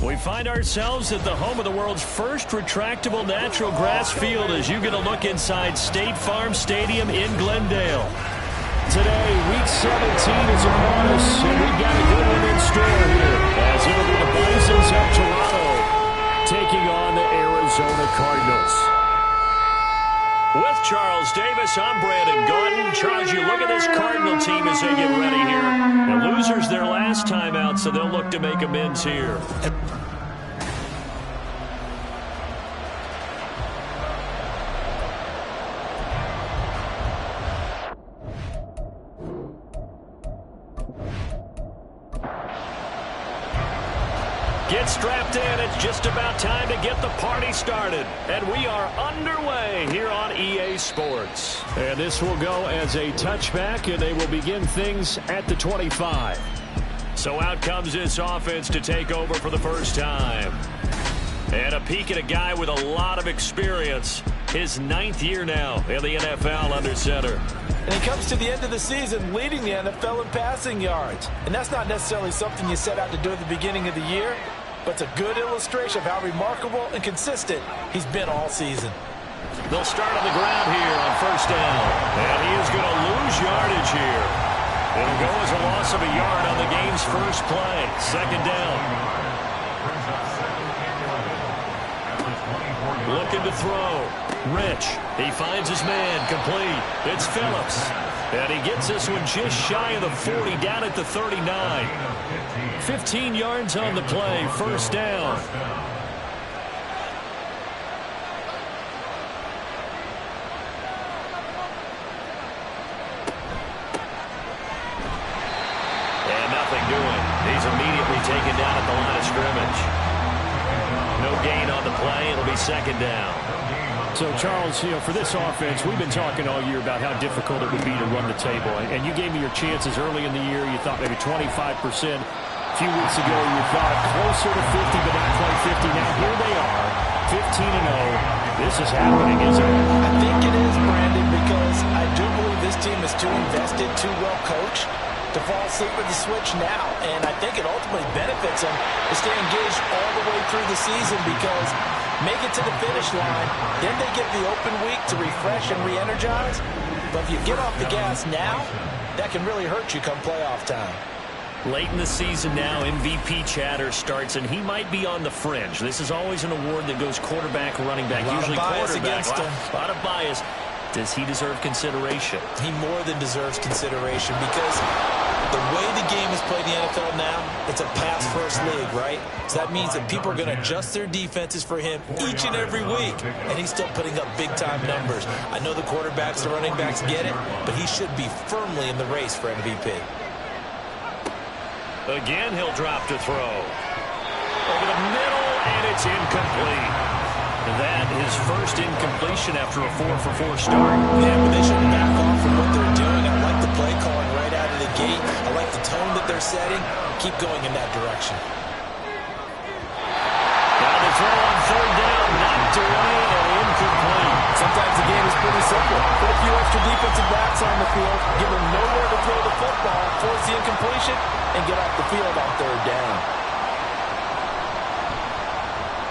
We find ourselves at the home of the world's first retractable natural grass field as you get a look inside State Farm Stadium in Glendale. Today, Week 17 is upon us, and we've got a good one in store here as it'll be the Bisons of Toronto taking on the Arizona Cardinals. With Charles Davis, I'm Brandon Gaudin. Charles, you look at this Cardinal team as they get ready here. The losers their last time out, so they'll look to make amends here. Get strapped in. It's just about time to get the party started. And we are underway here on EA Sports. And this will go as a touchback, and they will begin things at the 25. So out comes this offense to take over for the first time. And a peek at a guy with a lot of experience. His 9th year now in the NFL under center. And he comes to the end of the season leading the NFL in passing yards. And that's not necessarily something you set out to do at the beginning of the year, but it's a good illustration of how remarkable and consistent he's been all season. They'll start on the ground here on first down. And he is going to lose yardage here. It'll go as a loss of a yard on the game's first play. Second down. Looking to throw. Rich. He finds his man. Complete. It's Phillips. And he gets this one just shy of the 40, down at the 39. 15 yards on the play. First down. And nothing doing. He's immediately taken down at the line of scrimmage. No gain on the play. It'll be second down. So, Charles, for this offense, we've been talking all year about how difficult it would be to run the table. And you gave me your chances early in the year. You thought maybe 25%. A few weeks ago, you thought closer to 50, but not quite 50. Now, here they are, 15-0. This is happening, isn't it? I think it is, Brandon, because I do believe this team is too invested, too well coached to fall asleep with the switch now. And I think it ultimately benefits them to stay engaged all the way through the season because make it to the finish line, then they get the open week to refresh and re-energize. But if you get off the gas now, that can really hurt you come playoff time. Late in the season now, MVP chatter starts, and he might be on the fringe. This is always an award that goes quarterback, running back, usually quarterback. A lot of bias. Does he deserve consideration? He more than deserves consideration because the way the game is played in the NFL now, it's a pass-first league, right? So that means that people are going to adjust their defenses for him each and every week, and he's still putting up big-time numbers. I know the quarterbacks, the running backs get it, but he should be firmly in the race for MVP. Again, he'll drop to throw. Over the middle, and it's incomplete. That is first incompletion after a 4-for-4 start. Yeah, but they should back off from what they're doing. I like the play calling right out of the gate. I like the tone that they're setting. Keep going in that direction. Now the throw on third down, knocked away and incomplete. Sometimes the game is pretty simple. Put a few extra defensive backs on the field, give them nowhere to throw the football, force the incompletion, and get off the field on third down.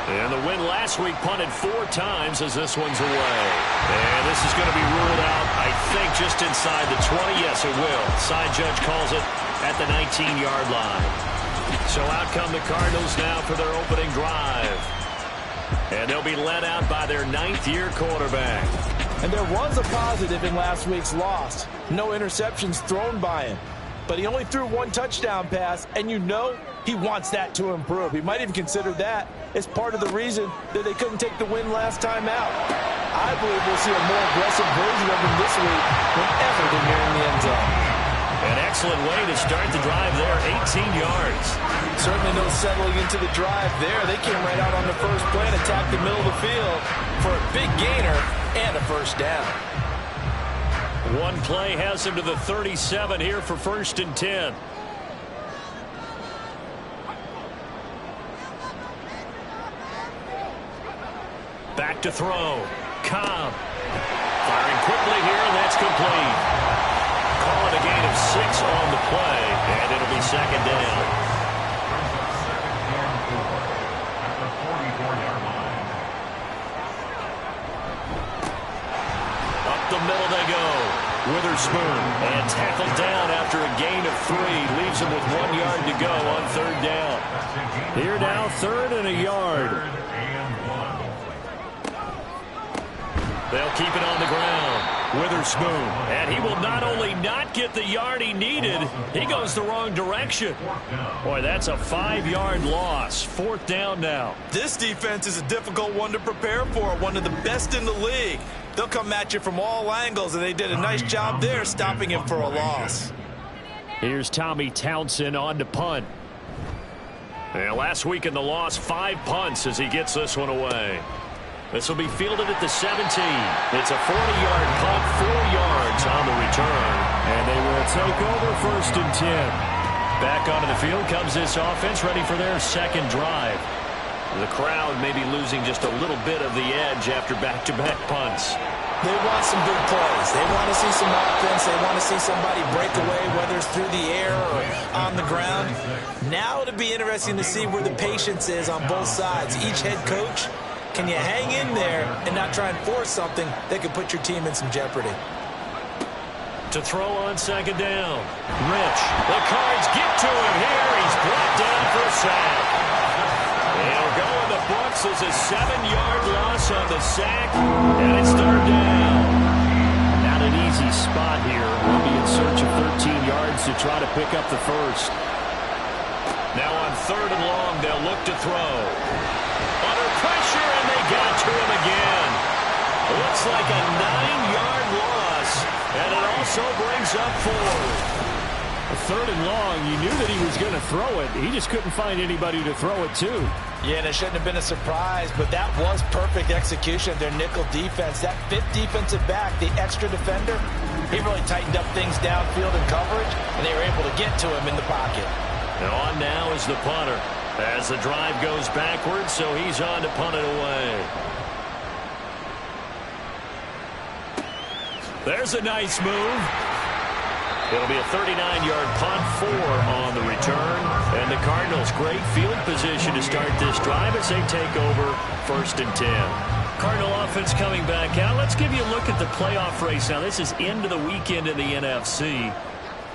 And the win last week punted 4 times as this one's away. And this is going to be ruled out, I think, just inside the 20. Yes, it will. Side judge calls it at the 19-yard line. So out come the Cardinals now for their opening drive. And they'll be led out by their 9th-year quarterback. And there was a positive in last week's loss. No interceptions thrown by him. But he only threw 1 touchdown pass, and you know he wants that to improve. He might even consider that as part of the reason that they couldn't take the win last time out. I believe we'll see a more aggressive version of him this week whenever they're nearing the end zone. An excellent way to start the drive there, 18 yards. Certainly no settling into the drive there. They came right out on the first play and attacked the middle of the field for a big gainer and a first down. One play has him to the 37 here for first and 10. Back to throw. Cobb. Firing quickly here, and that's complete. Call it a gain of 6 on the play, and it'll be second down. middle they go. Witherspoon, and tackled down after a gain of 3. Leaves him with 1 yard to go on 3rd down. Here now, 3rd and a yard. They'll keep it on the ground. Witherspoon, and he will not only not get the yard he needed, he goes the wrong direction. Boy, that's a 5-yard loss. 4th down now. This defense is a difficult one to prepare for, one of the best in the league. They'll come at you from all angles, and they did a nice job there stopping him for a loss. Here's Tommy Townsend on to punt. And last week in the loss, 5 punts as he gets this one away. This will be fielded at the 17. It's a 40-yard punt, 4 yards on the return. And they will take over 1st and 10. Back onto the field comes this offense, ready for their 2nd drive. The crowd may be losing just a little bit of the edge after back-to-back punts. They want some big plays. They want to see some offense. They want to see somebody break away, whether it's through the air or on the ground. Now it'll be interesting to see where the patience is on both sides. Each head coach, can you hang in there and not try and force something that could put your team in some jeopardy? To throw on 2nd down. Rich. The Cards get to him here. He's brought down for a sack. He'll go in the books as a 7-yard loss on the sack, and it's 3rd down. Not an easy spot here. We'll be in search of 13 yards to try to pick up the 1st. Now on 3rd and long, they'll look to throw. Under pressure, and they got to him again. Looks like a 9-yard loss, and it also brings up 4. 3rd and long, you knew that he was going to throw it. He just couldn't find anybody to throw it to. Yeah, and it shouldn't have been a surprise, but that was perfect execution of their nickel defense. That 5th defensive back, the extra defender, he really tightened up things downfield in coverage, and they were able to get to him in the pocket. And on now is the punter, as the drive goes backwards, so he's on to punt it away. There's a nice move. It'll be a 39-yard punt, 4 on the return. And the Cardinals, great field position to start this drive as they take over 1st and 10. Cardinal offense coming back out. Let's give you a look at the playoff race. Now, this is into the weekend in the NFC.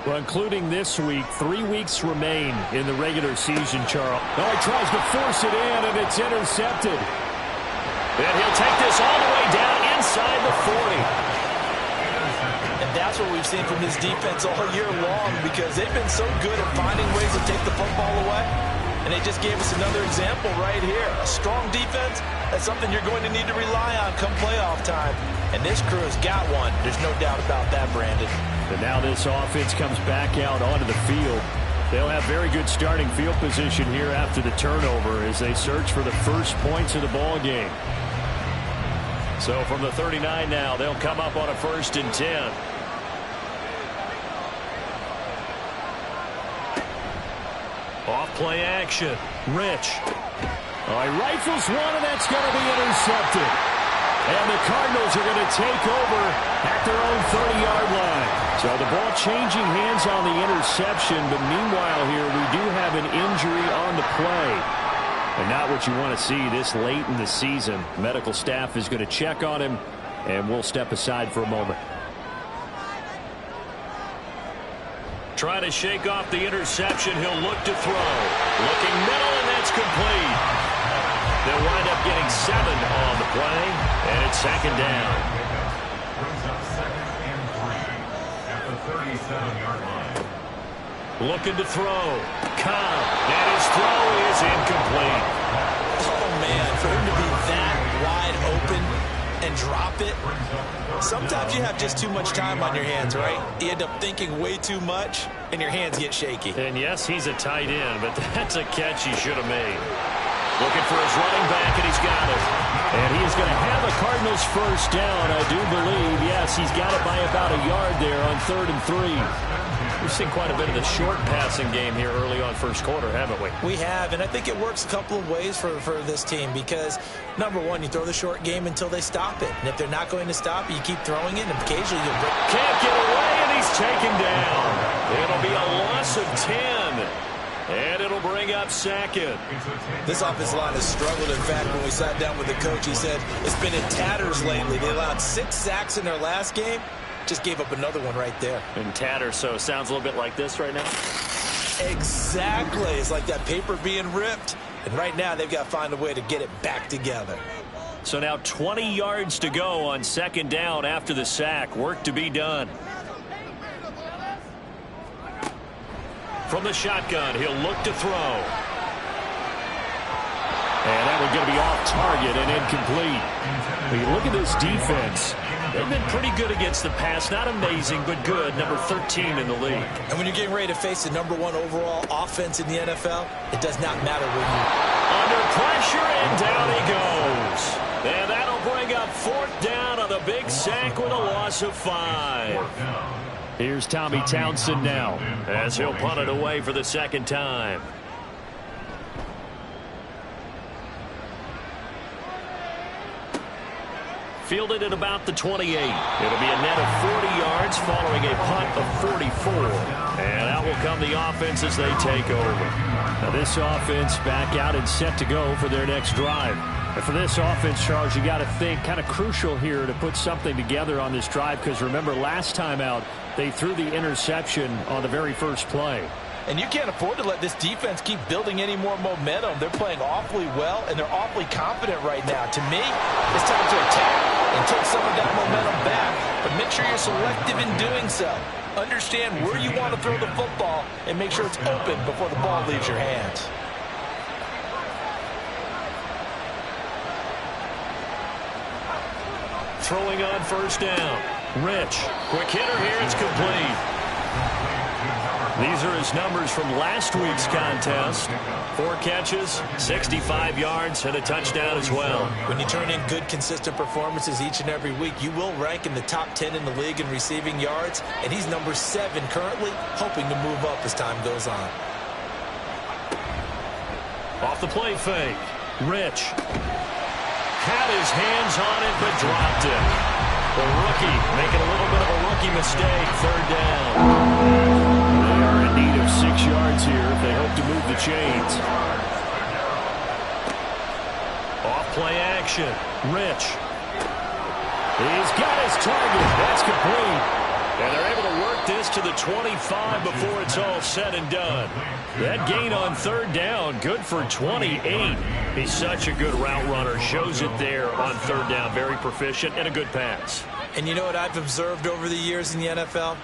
Well, including this week, 3 weeks remain in the regular season, Charles. Oh, he tries to force it in, and it's intercepted. And he'll take this all the way down inside the 40. And that's what we've seen from this defense all year long, because they've been so good at finding ways to take the football away. And they just gave us another example right here. A strong defense, that's something you're going to need to rely on come playoff time. And this crew has got one. There's no doubt about that, Brandon. And now this offense comes back out onto the field. They'll have very good starting field position here after the turnover as they search for the first points of the ball game. So from the 39 now, they'll come up on a 1st and 10. Off play action. Rich. Oh, he rifles one, and that's going to be intercepted. And the Cardinals are going to take over at their own 30-yard line. So the ball changing hands on the interception, but meanwhile here we do have an injury on the play. And not what you want to see this late in the season. Medical staff is going to check on him, and we'll step aside for a moment. Try to shake off the interception. He'll look to throw. Looking middle, and that's complete. They'll wind up getting 7 on the play, and it's 2nd down. At the 37-yard line. Looking to throw. Cobb, and his throw is incomplete. Oh, man, for him to be that wide open and drop it. Sometimes you have just too much time on your hands, right? You end up thinking way too much, and your hands get shaky. And yes, he's a tight end, but that's a catch he should have made. Looking for his running back, and he's got it. And he is going to have a Cardinals first down, I do believe. Yes, he's got it by about a yard there on 3rd and 3. We've seen quite a bit of the short passing game here early on first quarter, haven't we? We have, and I think it works a couple of ways for this team because, number one, you throw the short game until they stop it. And if they're not going to stop it, you keep throwing it, and occasionally you'll break. Can't get away, and he's taken down. It'll be a loss of 10. And it'll bring bring up second. This offensive line has struggled. In fact, when we sat down with the coach, he said it's been in tatters lately. They allowed 6 sacks in their last game. Just gave up another one right there. In tatters, so it sounds a little bit like this right now. Exactly. It's like that paper being ripped. And right now, they've got to find a way to get it back together. So now 20 yards to go on second down after the sack. Work to be done. From the shotgun, he'll look to throw. And that one's going to be off target and incomplete. When you look at this defense, they've been pretty good against the pass. Not amazing, but good. Number 13 in the league. And when you're getting ready to face the #1 overall offense in the NFL, it does not matter where you... Under pressure, and down he goes. And that'll bring up 4th down on the big sack with a loss of 5. Here's Tommy Townsend now, as he'll punt it away for the second time. Fielded at about the 28. It'll be a net of 40 yards following a punt of 44. And out will come the offense as they take over. Now this offense back out and set to go for their next drive. And for this offense, Charles, you got to think kind of crucial here to put something together on this drive, because remember last time out they threw the interception on the very first play. And you can't afford to let this defense keep building any more momentum. They're playing awfully well, and they're awfully confident right now. To me, it's time to attack and take some of that momentum back. But make sure you're selective in doing so. Understand where you want to throw the football and make sure it's open before the ball leaves your hands. Throwing on first down. Rich. Quick hitter here. It's complete. These are his numbers from last week's contest. 4 catches, 65 yards, and a touchdown as well. When you turn in good, consistent performances each and every week, you will rank in the top 10 in the league in receiving yards, and he's number 7 currently, hoping to move up as time goes on. Off the play fake. Rich. Had his hands on it, but dropped it. The rookie making a little bit of a rookie mistake. 3rd down. They are in need of 6 yards here if they hope to move the chains. Off play action. Rich. He's got his target. That's complete. And they're able to work this to the 25 before it's all said and done. That gain on 3rd down, good for 28. He's such a good route runner. Shows it there on 3rd down. Very proficient and a good pass. And you know what I've observed over the years in the NFL?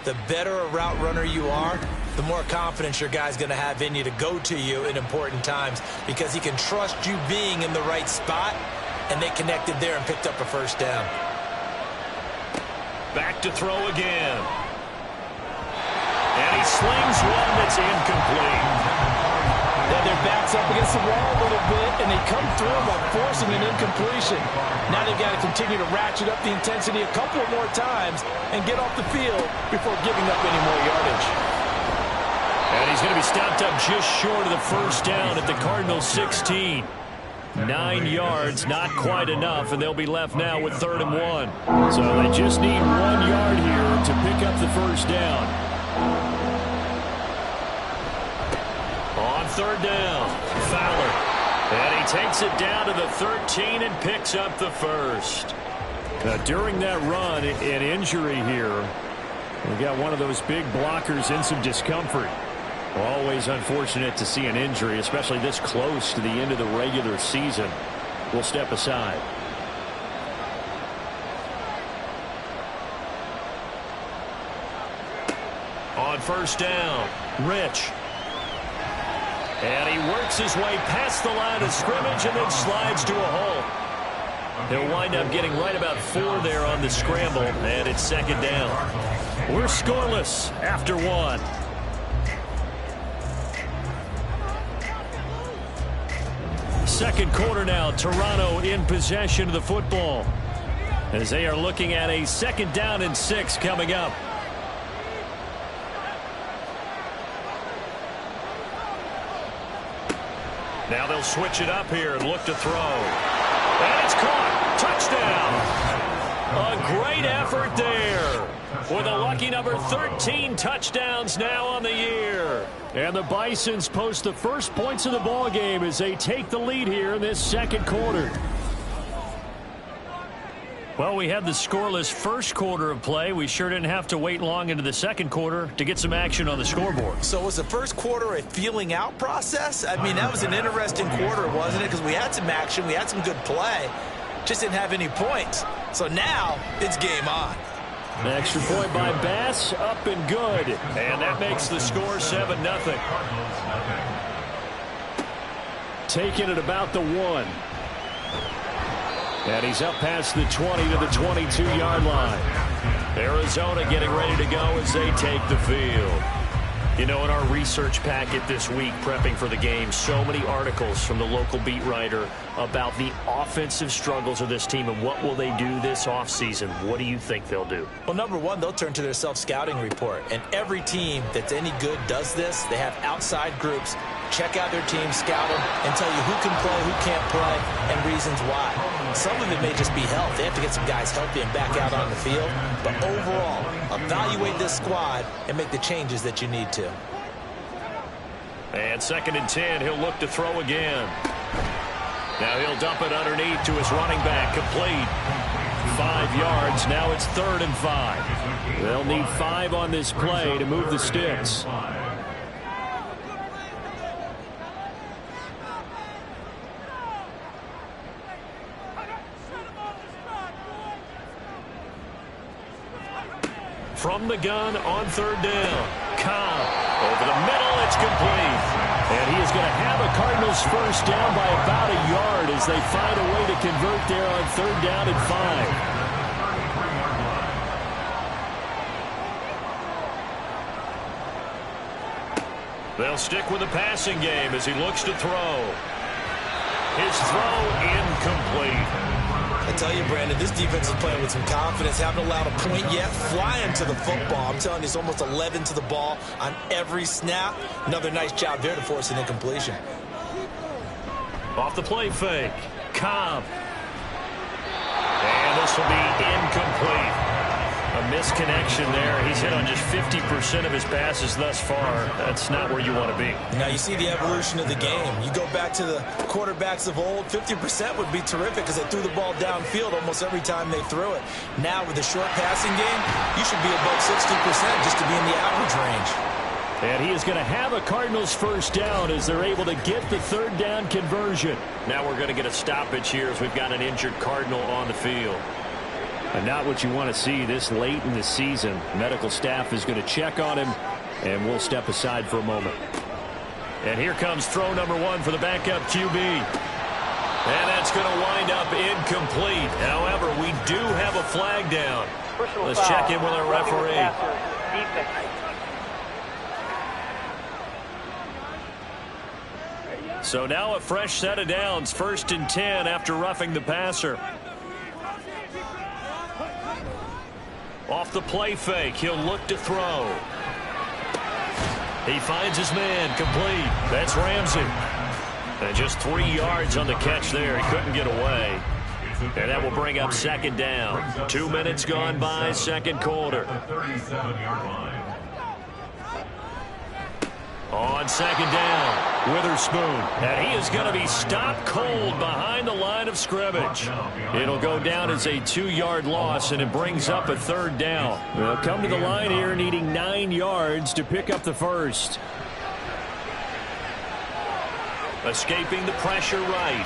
The better a route runner you are, the more confidence your guy's going to have in you to go to you in important times, because he can trust you being in the right spot, and they connected there and picked up a 1st down. Back to throw again. And he slings one that's incomplete. Now their back's up against the wall a little bit, and they come through by forcing an incompletion. Now they've got to continue to ratchet up the intensity a couple more times and get off the field before giving up any more yardage. And he's going to be stopped up just short of the 1st down at the Cardinals' 16. 9 yards, not quite enough, and they'll be left now with 3rd and 1. So they just need 1 yard here to pick up the 1st down. On 3rd down, Fowler. And he takes it down to the 13 and picks up the 1st. Now, during that run, an injury here. We got one of those big blockers in some discomfort. Always unfortunate to see an injury, especially this close to the end of the regular season. We'll step aside. On 1st down, Rich. And he works his way past the line of scrimmage and then slides to a halt. He'll wind up getting right about 4 there on the scramble, and it's 2nd down. We're scoreless after 1. Second quarter now, Toronto in possession of the football as they are looking at a 2nd down and 6 coming up. Now they'll switch it up here and look to throw. And it's caught. Touchdown. A great effort there. with a lucky number 13 touchdowns now on the year. And the Bisons post the first points of the ball game as they take the lead here in this second quarter. Well, we had the scoreless first quarter of play. We sure didn't have to wait long into the second quarter to get some action on the scoreboard. So was the first quarter a feeling out process? I mean, that was an interesting quarter, wasn't it? Because we had some action, we had some good play, just didn't have any points. So now it's game on. An extra point by Bass, up and good. And that makes the score 7-0. Taking it about the 1. And he's up past the 20 to the 22-yard line. Arizona getting ready to go as they take the field. You know, in our research packet this week, prepping for the game, so many articles from the local beat writer about the offensive struggles of this team and what will they do this offseason. What do you think they'll do? Well, number one, they'll turn to their self-scouting report. And every team that's any good does this. They have outside groups. Check out their team, scout them, and tell you who can play, who can't play, and reasons why. Some of it may just be health. They have to get some guys healthy and back out on the field. But overall, evaluate this squad and make the changes that you need to. And 2nd and 10, he'll look to throw again. Now he'll dump it underneath to his running back, complete. 5 yards, now it's 3rd and 5. They'll need 5 on this play to move the sticks. From the gun on 3rd down. Cobb over the middle. It's complete. And he is going to have a Cardinals first down by about a yard as they find a way to convert there on 3rd down and 5. They'll stick with the passing game as he looks to throw. His throw incomplete. I tell you, Brandon, this defense is playing with some confidence. Haven't allowed a point yet. Flying to the football. I'm telling you, it's almost 11 to the ball on every snap. Another nice job there to force an incompletion. Off the play fake. Cobb. And this will be incomplete. A misconnection there. He's hit on just 50% of his passes thus far. That's not where you want to be. Now you see the evolution of the game. You go back to the quarterbacks of old, 50% would be terrific because they threw the ball downfield almost every time they threw it. Now with the short passing game, you should be above 60% just to be in the average range. And he is going to have a Cardinals first down as they're able to get the 3rd down conversion. Now we're going to get a stoppage here as we've got an injured Cardinal on the field. And not what you want to see this late in the season. Medical staff is going to check on him, and we'll step aside for a moment. And here comes throw number 1 for the backup QB. And that's going to wind up incomplete. However, we do have a flag down. Let's check in with our referee. So now a fresh set of downs. 1st and 10 after roughing the passer. Off the play fake, he'll look to throw. He finds his man, complete. That's Ramsey. And just 3 yards on the catch there. He couldn't get away. And that will bring up 2nd down. 2 minutes gone by, second quarter. On 2nd down, Witherspoon. And he is going to be stopped cold behind the line of scrimmage. It'll go down as a 2-yard loss, and it brings up a 3rd down. They'll come to the line here needing 9 yards to pick up the first. Escaping the pressure right.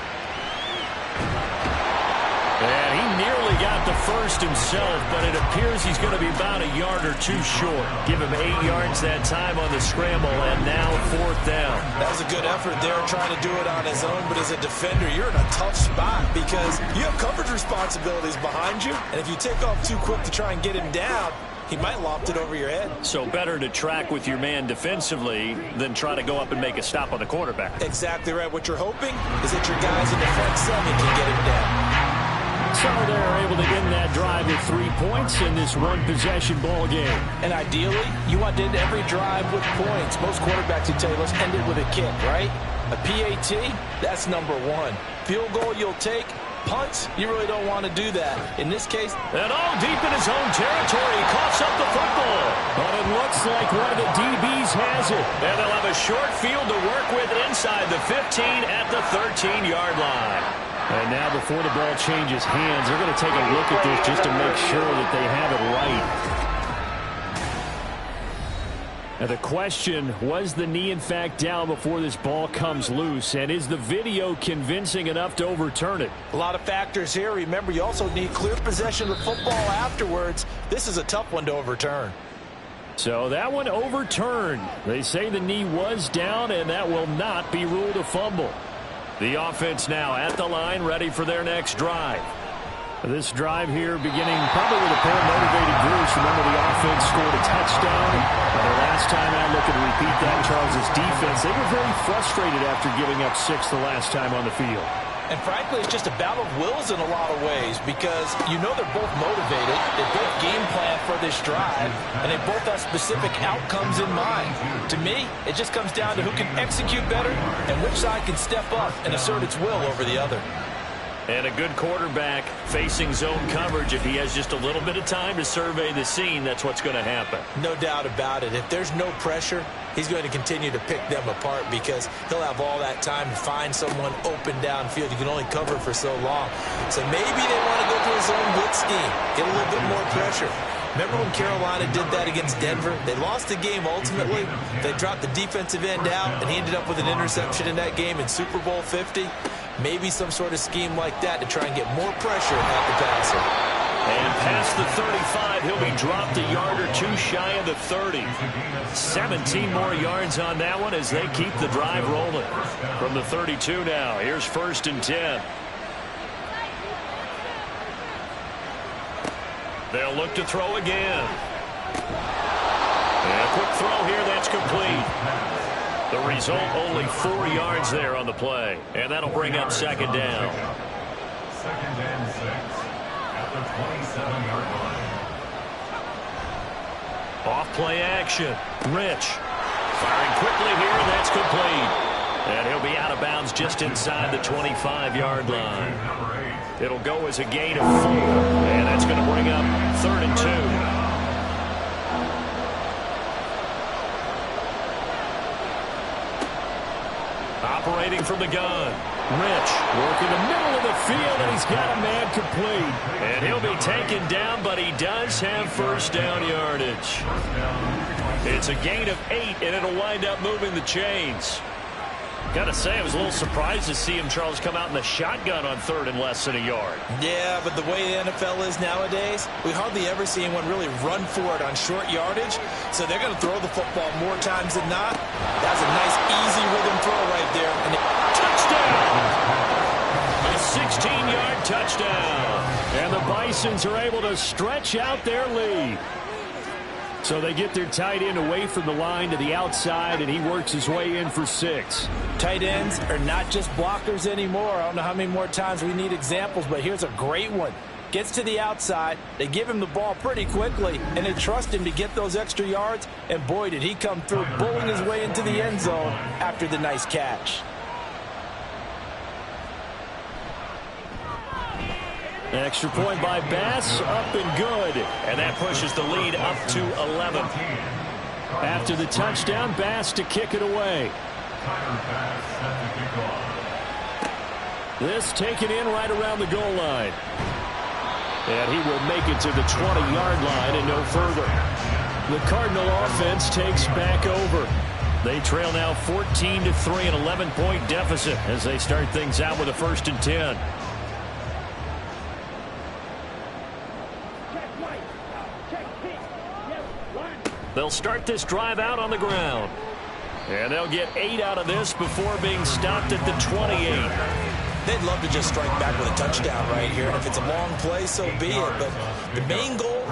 And he nearly got the first himself, but it appears he's going to be about a yard or 2 short. Give him 8 yards that time on the scramble, and now 4th down. That was a good effort there, trying to do it on his own, but as a defender, you're in a tough spot because you have coverage responsibilities behind you, and if you take off too quick to try and get him down, he might loft it over your head. So better to track with your man defensively than try to go up and make a stop on the quarterback. Exactly right. What you're hoping is that your guys in the front seven can get him down. So they're able to end that drive with 3 points in this one-possession ball game. And ideally, you want to end every drive with points. Most quarterbacks would tell you, let's end it with a kick, right? A PAT, that's number 1. Field goal you'll take, punts, you really don't want to do that. In this case, and all deep in his own territory, he coughs up the football. But it looks like one of the DBs has it. And they'll have a short field to work with inside the 15 at the 13-yard line. And now before the ball changes hands, they're going to take a look at this just to make sure that they have it right. Now the question, was the knee in fact down before this ball comes loose? And is the video convincing enough to overturn it? A lot of factors here. Remember, you also need clear possession of the football afterwards. This is a tough one to overturn. So that one overturned. They say the knee was down, and that will not be ruled a fumble. The offense now at the line, ready for their next drive. This drive here beginning probably with a pair of motivated groups. Remember, the offense scored a touchdown. And the last time out, looking to repeat that, Charles' defense, they were very frustrated after giving up 6 the last time on the field. And frankly, it's just a battle of wills in a lot of ways because you know they're both motivated. They both game plan for this drive, and they both have specific outcomes in mind. To me, it just comes down to who can execute better and which side can step up and assert its will over the other. And a good quarterback facing zone coverage, if he has just a little bit of time to survey the scene, that's what's going to happen. No doubt about it. If there's no pressure, he's going to continue to pick them apart because he'll have all that time to find someone open downfield. You can only cover for so long. So maybe they want to go to a zone blitz scheme, get a little bit more pressure. Remember when Carolina did that against Denver? They lost the game ultimately. They dropped the defensive end out, and he ended up with an interception in that game in Super Bowl 50. Maybe some sort of scheme like that to try and get more pressure at the passer. And past the 35, he'll be dropped a yard or two shy of the 30. 17 more yards on that one as they keep the drive rolling. From the 32 now, here's 1st and 10. They'll look to throw again. And a quick throw here, that's complete. The result, only 4 yards there on the play. And that'll bring up 2nd down. 2nd and 6 at the 27-yard line. Off play action. Rich. Firing quickly here, and that's complete. And he'll be out of bounds just inside the 25-yard line. It'll go as a gain of 4. And that's going to bring up 3rd and 2. Operating from the gun. Rich working the middle of the field, and he's got a man complete. And he'll be taken down, but he does have 1st down yardage. It's a gain of 8, and it'll wind up moving the chains. Got to say, I was a little surprised to see him, Charles, come out in the shotgun on 3rd and less than a yard. Yeah, but the way the NFL is nowadays, we hardly ever see anyone really run for it on short yardage. So they're going to throw the football more times than not. That's a nice, easy rhythm throw right there. And touchdown! A 16-yard touchdown. And the Bisons are able to stretch out their lead. So they get their tight end away from the line to the outside, and he works his way in for 6. Tight ends are not just blockers anymore. I don't know how many more times we need examples, but here's a great one. Gets to the outside, they give him the ball pretty quickly, and they trust him to get those extra yards, and boy, did he come through, bowling his way into the end zone after the nice catch. Extra point by Bass, up and good. And that pushes the lead up to 11. After the touchdown, Bass to kick it away. This taken in right around the goal line. And he will make it to the 20-yard line and no further. The Cardinal offense takes back over. They trail now 14-3, an 11-point deficit as they start things out with a 1st and 10. They'll start this drive out on the ground. And they'll get 8 out of this before being stopped at the 28. They'd love to just strike back with a touchdown right here. And if it's a long play, so be it. But the main goal,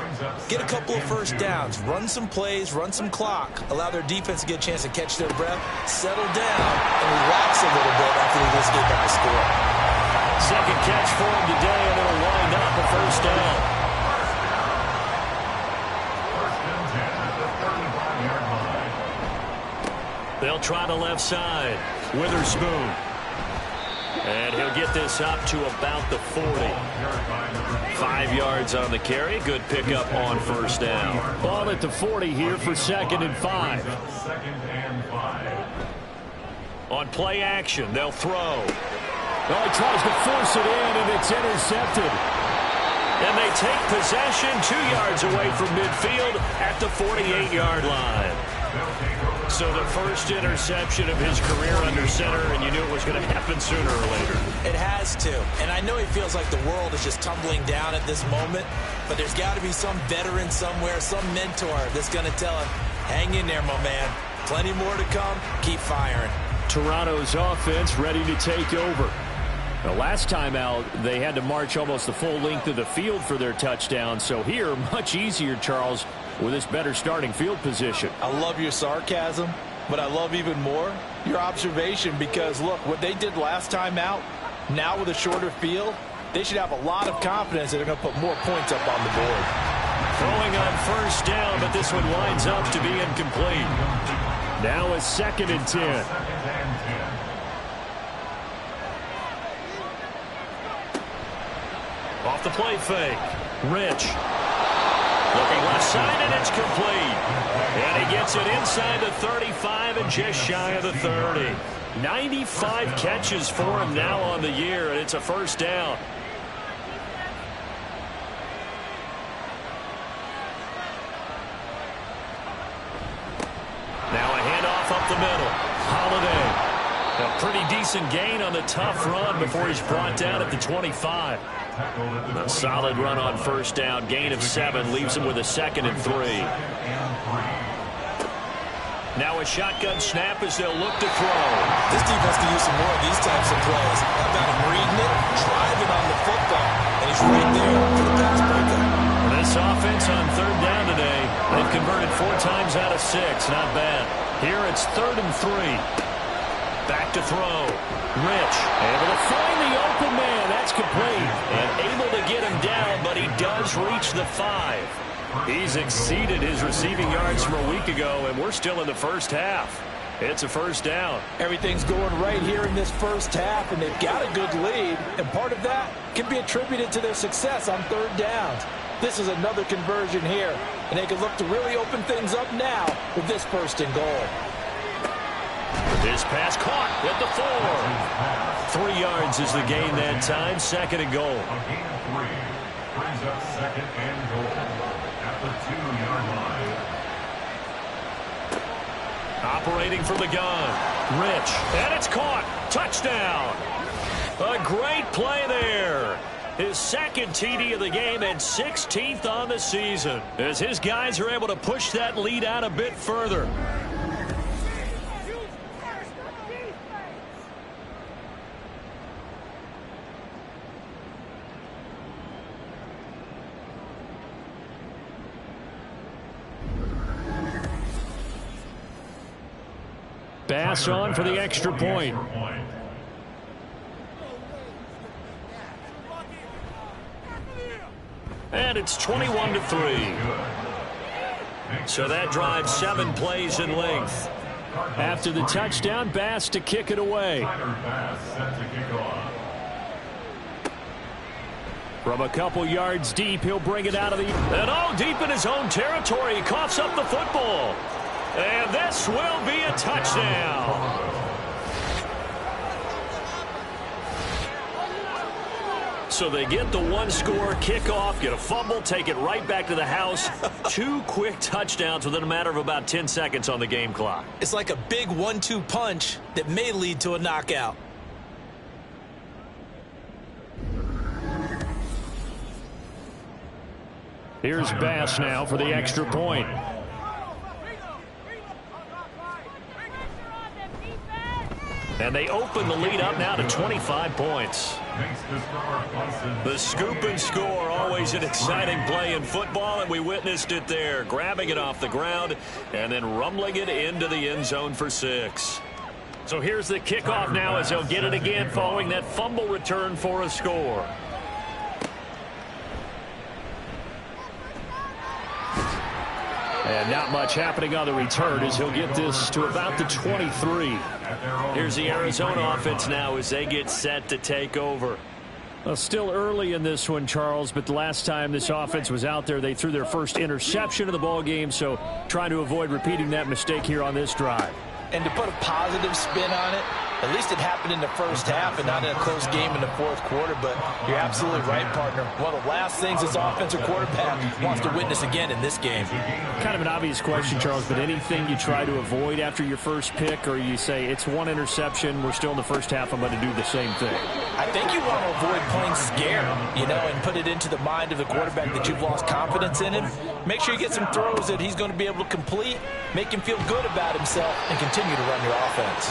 get a couple of 1st downs, run some plays, run some clock, allow their defense to get a chance to catch their breath, settle down, and relax a little bit after they just get back to score. 2nd catch for him today, and it'll wind up a 1st down. They'll try the left side. Witherspoon. And he'll get this up to about the 40. 5 yards on the carry. Good pickup on first down. Ball at the 40 here for 2nd and 5. On play action, they'll throw. Well, he tries to force it in, and it's intercepted. And they take possession 2 yards away from midfield at the 48-yard line. So the first interception of his career under center, and you knew it was going to happen sooner or later. It has to. And I know he feels like the world is just tumbling down at this moment, but there's got to be some veteran somewhere, some mentor that's going to tell him, hang in there, my man. Plenty more to come. Keep firing. Toronto's offense ready to take over. The last time out, they had to march almost the full length of the field for their touchdown. So here, much easier, Charles, with this better starting field position. I love your sarcasm, but I love even more your observation because, look, what they did last time out, now with a shorter field, they should have a lot of confidence that they're going to put more points up on the board. Throwing on first down, but this one winds up to be incomplete. Now it's 2nd and 10. Off the play fake. Rich. Looking left side, and it's complete. And he gets it inside the 35 and just shy of the 30. 95 catches for him now on the year, and it's a first down. Now a handoff up the middle. Holiday. A pretty decent gain on the tough run before he's brought down at the 25. A solid run on first down. Gain of 7 leaves him with a 2nd and 3. Now a shotgun snap as they'll look to throw. This defense can use some more of these types of plays. How about him reading it, driving on the football, and he's right there for the pass breakup. This offense on 3rd down today, they've converted 4 times out of 6. Not bad. Here it's 3rd and 3. Back to throw. Rich able to find the open man. That's complete. And able to get him down, but he does reach the 5. He's exceeded his receiving yards from a week ago, and we're still in the first half. It's a first down. Everything's going right here in this first half, and they've got a good lead. And part of that can be attributed to their success on 3rd downs. This is another conversion here, and they can look to really open things up now with this 1st and goal. This pass caught at the 4. 3 yards is the gain that time. 2nd and goal. A gain of 3 brings up 2nd and goal at the 2-yard line. Operating from the gun. Rich. And it's caught. Touchdown. A great play there. His 2nd TD of the game and 16th on the season, as his guys are able to push that lead out a bit further. Bass on for the extra point. And it's 21-3. So that drives 7 plays in length. After the touchdown, Bass to kick it away. From a couple yards deep, he'll bring it out of the... And all deep in his own territory, he coughs up the football. And this will be a touchdown. So they get the 1-score kickoff, get a fumble, take it right back to the house. 2 quick touchdowns within a matter of about 10 seconds on the game clock. It's like a big 1-2 punch that may lead to a knockout. Here's Bass now for the extra point. And they open the lead up now to 25 points. The scoop and score, always an exciting play in football, and we witnessed it there. Grabbing it off the ground and then rumbling it into the end zone for 6. So here's the kickoff now as they'll get it again following that fumble return for a score. And not much happening on the return as he'll get this to about the 23. Here's the Arizona offense now as they get set to take over. Well, still early in this one, Charles, but the last time this offense was out there, they threw their first interception of the ball game, so trying to avoid repeating that mistake here on this drive. And to put a positive spin on it, at least it happened in the first half and not in a close game in the fourth quarter. But you're absolutely right, partner. One of the last things this offensive quarterback wants to witness again in this game. Kind of an obvious question, Charles, but anything you try to avoid after your first pick, or you say it's one interception, we're still in the first half, I'm going to do the same thing? I think you want to avoid playing scared, and put it into the mind of the quarterback that you've lost confidence in him. Make sure you get some throws that he's going to be able to complete, make him feel good about himself, and continue to run your offense.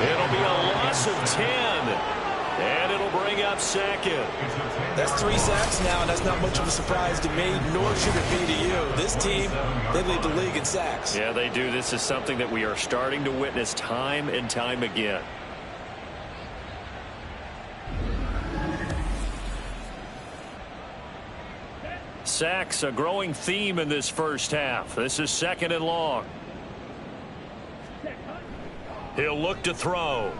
It'll be a loss of 10, and it'll bring up second. That's 3 sacks now, and that's not much of a surprise to me, nor should it be to you. This team, they lead the league in sacks. Yeah, they do. This is something that we are starting to witness time and time again. Sacks, a growing theme in this first half. This is 2nd and long. He'll look to throw.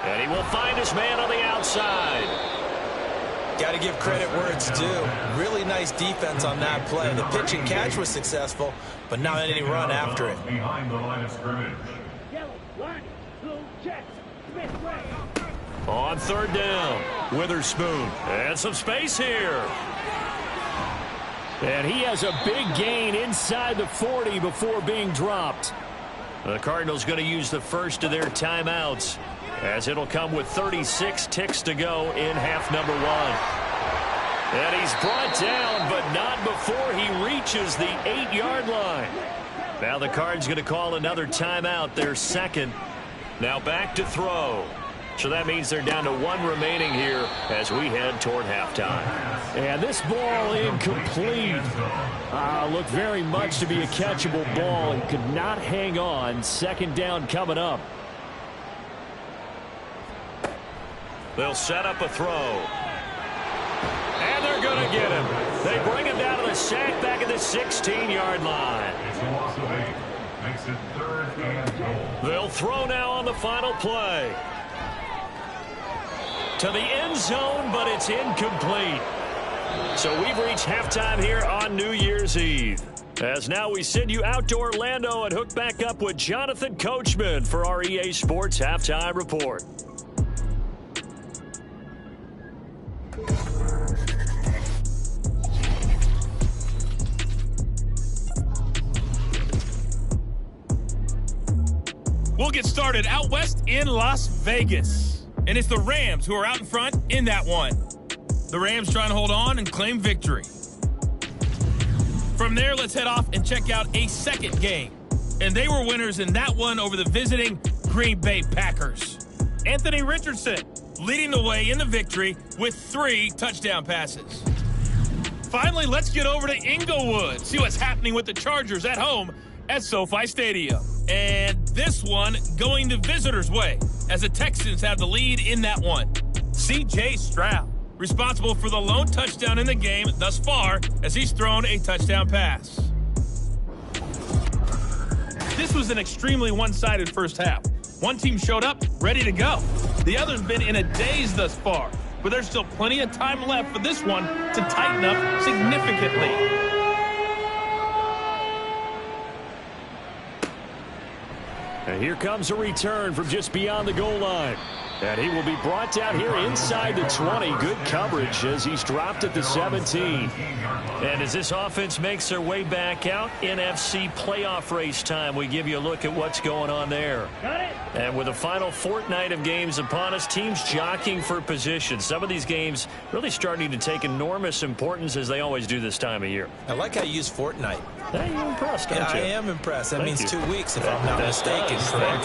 And he will find his man on the outside. Got to give credit where it's due. Really nice defense on that play. The pitch and catch was successful, but not any run after it. Behind the line of scrimmage. On 3rd down, Witherspoon. And some space here. And he has a big gain inside the 40 before being dropped. The Cardinals going to use the first of their timeouts, as it'll come with 36 ticks to go in half number 1. And he's brought down, but not before he reaches the 8-yard line. Now the Cards going to call another timeout, their second. Now back to throw. So that means they're down to 1 remaining here as we head toward halftime. And this ball incomplete. Looked very much to be a catchable ball and could not hang on. 2nd down coming up. They'll set up a throw. And they're going to get him. They bring him down to the sack back at the 16-yard line. It's a loss of 8. Makes it 3rd and goal. They'll throw now on the final play. To the end zone, but it's incomplete. So we've reached halftime here on New Year's Eve. As now we send you out to Orlando and hook back up with Jonathan Coachman for our EA Sports Halftime Report. We'll get started out west in Las Vegas. And it's the Rams who are out in front in that one. The Rams trying to hold on and claim victory. From there, let's head off and check out a second game. And they were winners in that one over the visiting Green Bay Packers. Anthony Richardson leading the way in the victory with 3 touchdown passes. Finally, let's get over to Inglewood, see what's happening with the Chargers at home at SoFi Stadium. And this one going the visitors' way as the Texans have the lead in that one. C.J. Stroud, responsible for the lone touchdown in the game thus far as he's thrown a touchdown pass. This was an extremely one-sided first half. One team showed up, ready to go. The other's been in a daze thus far, but there's still plenty of time left for this one to tighten up significantly. And here comes a return from just beyond the goal line. And he will be brought down here inside the 20. Good coverage as he's dropped at the 17. And as this offense makes their way back out, NFC playoff race time, we give you a look at what's going on there. And with the final fortnight of games upon us, teams jockeying for position. Some of these games really starting to take enormous importance as they always do this time of year. I like how you use fortnight. Hey, you're impressed, aren't you? I am impressed. That Thank means you. 2 weeks, if I'm not mistaken. Correct.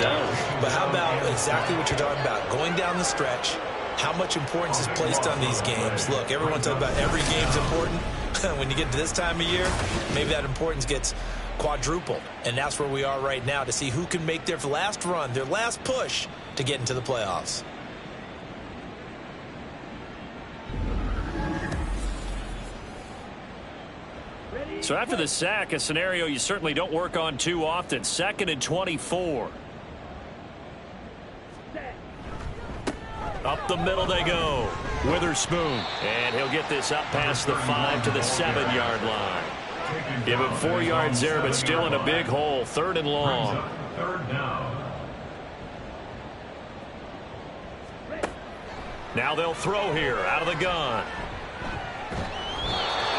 But how about exactly what you're talking about? Going down the stretch, how much importance is placed on these games. Look, everyone's talking about every game's important. When you get to this time of year, maybe that importance gets quadrupled. And that's where we are right now to see who can make their last run, their last push to get into the playoffs. Ready? So after the sack, a scenario you certainly don't work on too often. 2nd and 24. Up the middle they go. Witherspoon. And he'll get this up past the 5 to the 7-yard line. Give him 4 yards there, but still in a big hole. 3rd and long. 3rd down. Now they'll throw here out of the gun.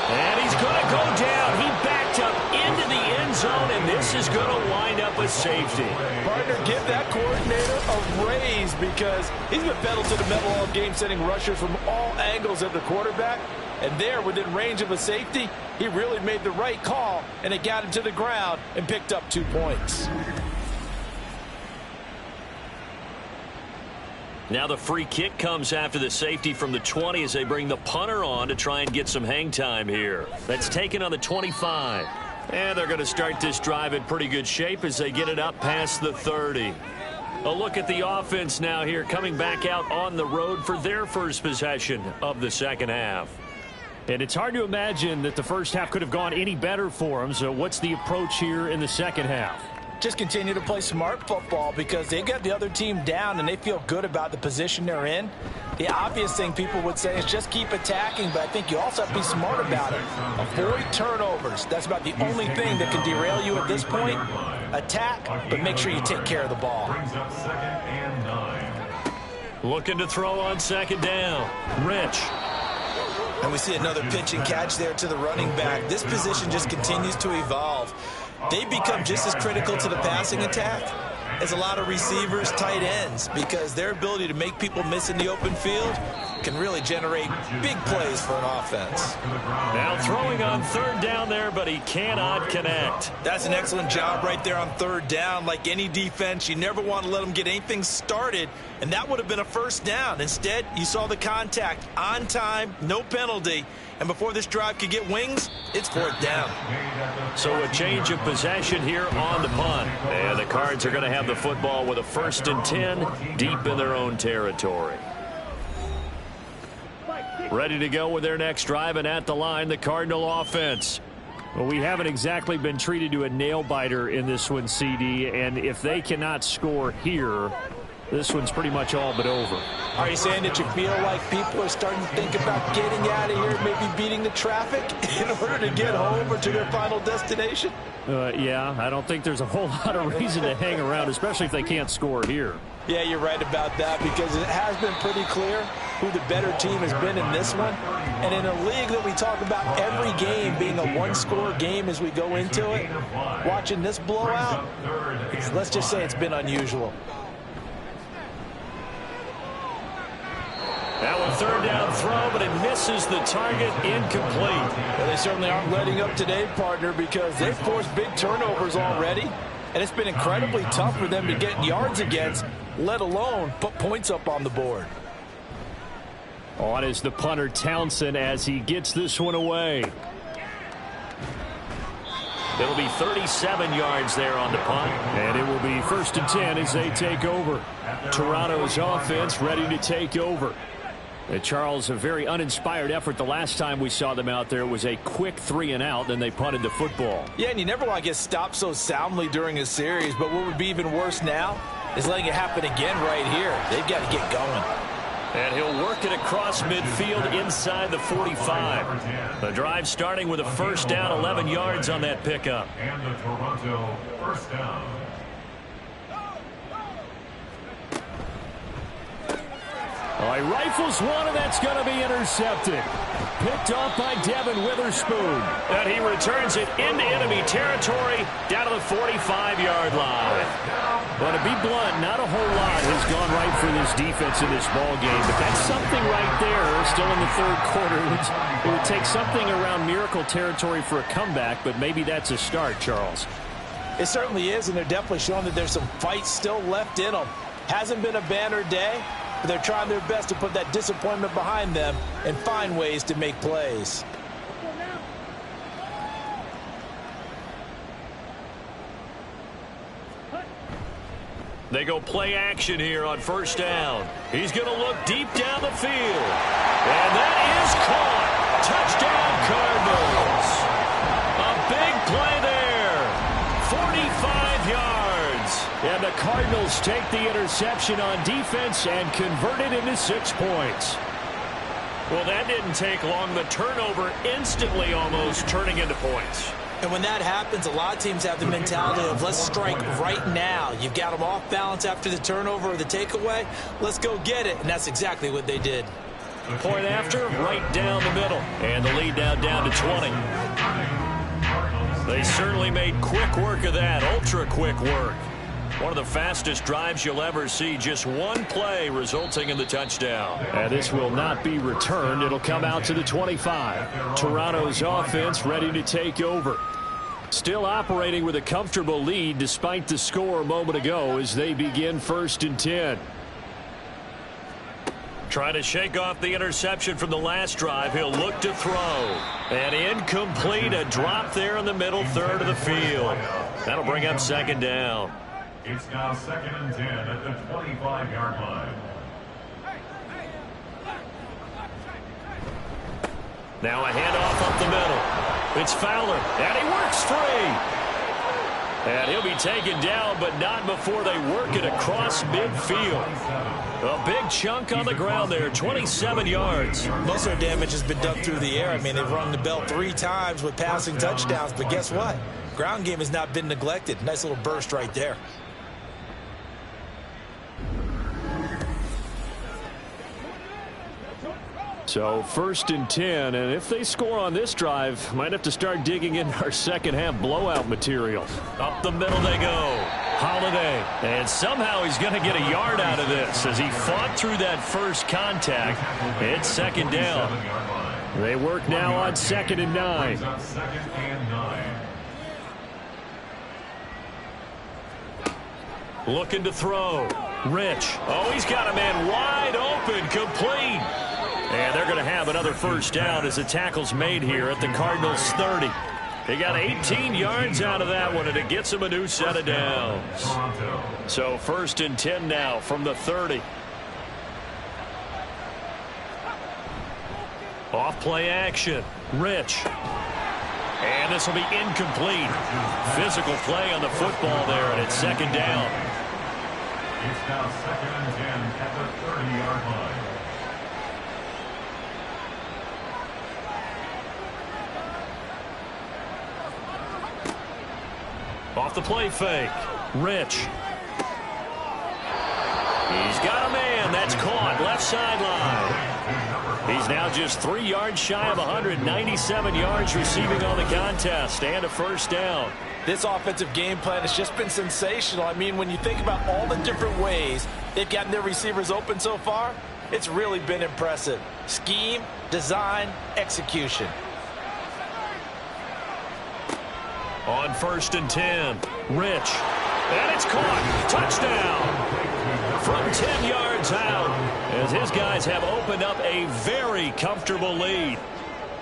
And he's going to go down. He backed up into the end zone, and this is going to wind up a safety. Partner, give that coordinator a raise because he's been pedal to the metal all game, sending rushers from all angles at the quarterback. And there, within range of a safety, he really made the right call, and it got him to the ground and picked up 2 points. Now the free kick comes after the safety from the 20 as they bring the punter on to try and get some hang time here. That's taken on the 25. And they're going to start this drive in pretty good shape as they get it up past the 30. A look at the offense now here, coming back out on the road for their first possession of the second half. And it's hard to imagine that the first half could have gone any better for them. So what's the approach here in the second half? Just continue to play smart football because they got the other team down and they feel good about the position they're in. The obvious thing people would say is just keep attacking, but I think you also have to be smart about it. Avoid turnovers. That's about the only thing that can derail you at this point. Attack, but make sure you take care of the ball. Looking to throw on 2nd down. Rich. And we see another pitch and catch there to the running back. This position just continues to evolve. They become just as critical to the passing attack as a lot of receivers, tight ends, because their ability to make people miss in the open field can really generate big plays for an offense. Now throwing on 3rd down there, but he cannot connect. That's an excellent job right there on 3rd down. Like any defense, you never want to let them get anything started, and that would have been a 1st down. Instead, you saw the contact on time, no penalty, and before this drive could get wings, it's 4th down. So a change of possession here on the punt. And the Cards are going to have the football with a 1st and 10 deep in their own territory. Ready to go with their next drive, and at the line, the Cardinal offense. Well, we haven't exactly been treated to a nail-biter in this one, CD, and if they cannot score here, this one's pretty much all but over. Are you saying that you feel like people are starting to think about getting out of here, maybe beating the traffic in order to get home or to their final destination? Yeah, I don't think there's a whole lot of reason to hang around, especially if they can't score here. Yeah, you're right about that because it has been pretty clear who the better team has been in this one. And in a league that we talk about every game being a one-score game as we go into it, watching this blowout, let's just say it's been unusual. Now a 3rd down throw, but it misses the target, incomplete. Well, they certainly aren't letting up today, partner, because they've forced big turnovers already. And it's been incredibly tough for them to get yards against, let alone put points up on the board. On is the punter Townsend as he gets this one away. It'll be 37 yards there on the punt. And it will be 1st and 10 as they take over. Toronto's offense ready to take over. Charles, a very uninspired effort the last time we saw them out there. It was a quick 3 and out, then they punted the football. Yeah, and you never want to get stopped so soundly during a series, but what would be even worse now is letting it happen again right here. They've got to get going. And he'll work it across midfield inside the 45. The drive starting with a 1st down, 11 yards on that pickup. And the Toronto 1st down. Oh, he rifles one, and that's going to be intercepted. Picked off by Devin Witherspoon. And he returns it into enemy territory down to the 45-yard line. Well, to be blunt, not a whole lot has gone right for this defense in this ball game, but that's something right there. Still in the 3rd quarter. It would take something around miracle territory for a comeback, but maybe that's a start, Charles. It certainly is, and they're definitely showing that there's some fight still left in them. Hasn't been a banner day, but they're trying their best to put that disappointment behind them and find ways to make plays. They go play action here on 1st down. He's going to look deep down the field. And that is caught. Touchdown, Cardinals. A play there. 45 yards. And the Cardinals take the interception on defense and convert it into 6 points. Well, that didn't take long. The turnover instantly almost turning into points. And when that happens, a lot of teams have the mentality of let's strike right now. You've got them off balance after the turnover or the takeaway. Let's go get it. And that's exactly what they did. Point after, right down the middle. And the lead now down to 20. They certainly made quick work of that, ultra quick work. One of the fastest drives you'll ever see. Just one play resulting in the touchdown. And this will not be returned. It'll come out to the 25. Toronto's offense ready to take over. Still operating with a comfortable lead despite the score a moment ago as they begin 1st and 10. Trying to shake off the interception from the last drive. He'll look to throw. And incomplete. A drop there in the middle third of the field. That'll bring up 2nd down. It's now 2nd and 10 at the 25-yard line. Now a handoff up the middle. It's Fowler, and he works free. And he'll be taken down, but not before they work it across midfield. A big chunk on the ground there, 27 yards. Most of their damage has been done through the air. I mean, they've rung the bell 3 times with passing touchdowns, but guess what? Ground game has not been neglected. Nice little burst right there. So 1st and 10, and if they score on this drive, might have to start digging in our second half blowout material. Up the middle they go. Holiday, and somehow he's going to get a yard out of this as he fought through that first contact. It's 2nd down. They work now on 2nd and 9. Looking to throw. Rich. Oh, he's got a man wide open, complete. And they're going to have another 1st down as the tackle's made here at the Cardinals' 30. They got 18 yards out of that one, and it gets them a new set of downs. So 1st and 10 now from the 30. Off play action. Rich. And this will be incomplete. Physical play on the football there, and it's 2nd down. It's now 2nd and 10 at the 30-yard line. Off the play fake. Rich. He's got a man. That's caught. Left sideline. He's now just 3 yards shy of 197 yards receiving on the contest. And a 1st down. This offensive game plan has just been sensational. I mean, when you think about all the different ways they've gotten their receivers open so far, it's really been impressive. Scheme, design, execution. On 1st and 10, Rich. And it's caught. Touchdown. From 10 yards out, as his guys have opened up a very comfortable lead.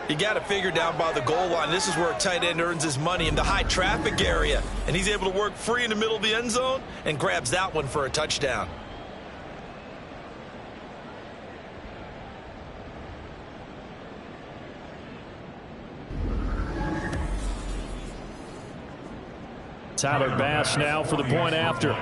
You got to figure down by the goal line. This is where a tight end earns his money, in the high traffic area. And he's able to work free in the middle of the end zone and grabs that one for a touchdown. Tyler Bass now for the point after.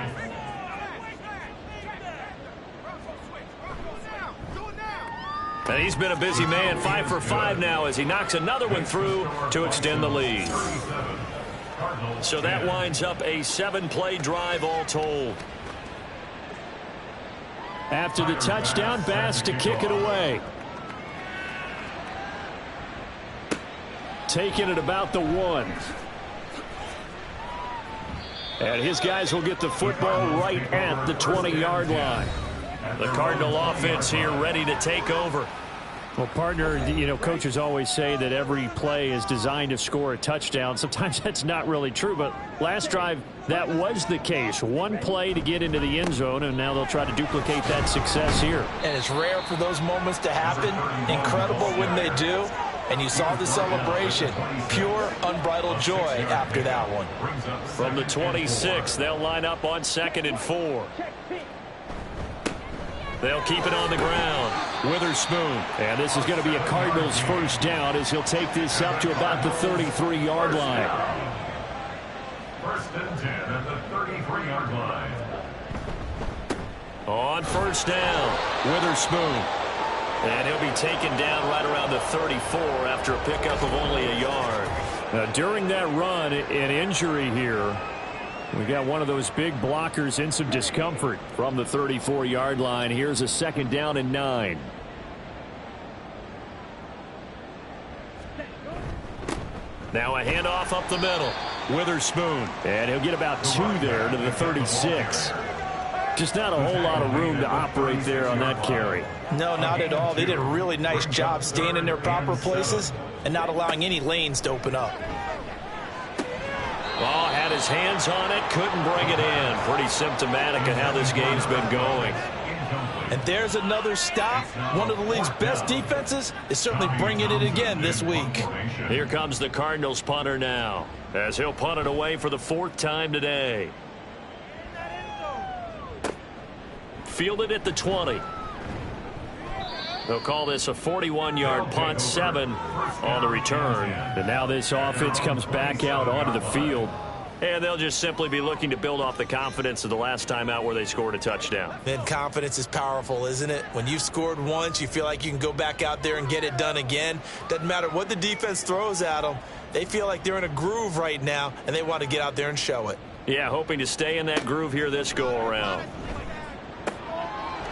And he's been a busy man, 5 for 5 now as he knocks another one through to extend the lead. So that winds up a 7-play drive all told. After the touchdown, Bass to kick it away. Taking it about the 1. And his guys will get the football right at the 20-yard line. The Cardinal offense here ready to take over. Well, partner, you know, coaches always say that every play is designed to score a touchdown. Sometimes that's not really true, but last drive, that was the case. One play to get into the end zone, and now they'll try to duplicate that success here. And it's rare for those moments to happen. Incredible when they do. And you saw the celebration. Pure, unbridled joy after that one. From the 26, they'll line up on 2nd and 4. They'll keep it on the ground. Witherspoon. And this is going to be a Cardinals 1st down as he'll take this up to about the 33-yard line. 4-yard line. On first down, Witherspoon. And he'll be taken down right around the 34 after a pickup of only a yard. Now, during that run, an injury here. We got one of those big blockers in some discomfort from the 34-yard line. Here's a 2nd down and 9. Now a handoff up the middle. Witherspoon. And he'll get about 2 there to the 36. Just not a whole lot of room to operate there on that carry. No, not at all. They did a really nice job staying in their proper places and not allowing any lanes to open up. Oh, had his hands on it, couldn't bring it in. Pretty symptomatic of how this game's been going. And there's another stop. One of the league's best defenses is certainly bringing it again this week. Here comes the Cardinals punter now, as he'll punt it away for the 4th time today. Fielded at the 20. They'll call this a 41-yard punt, 7 on the return. And now this offense comes back out onto the field. And they'll just simply be looking to build off the confidence of the last time out where they scored a touchdown. And confidence is powerful, isn't it? When you've scored once, you feel like you can go back out there and get it done again. Doesn't matter what the defense throws at them. They feel like they're in a groove right now, and they want to get out there and show it. Yeah, hoping to stay in that groove here this go-around.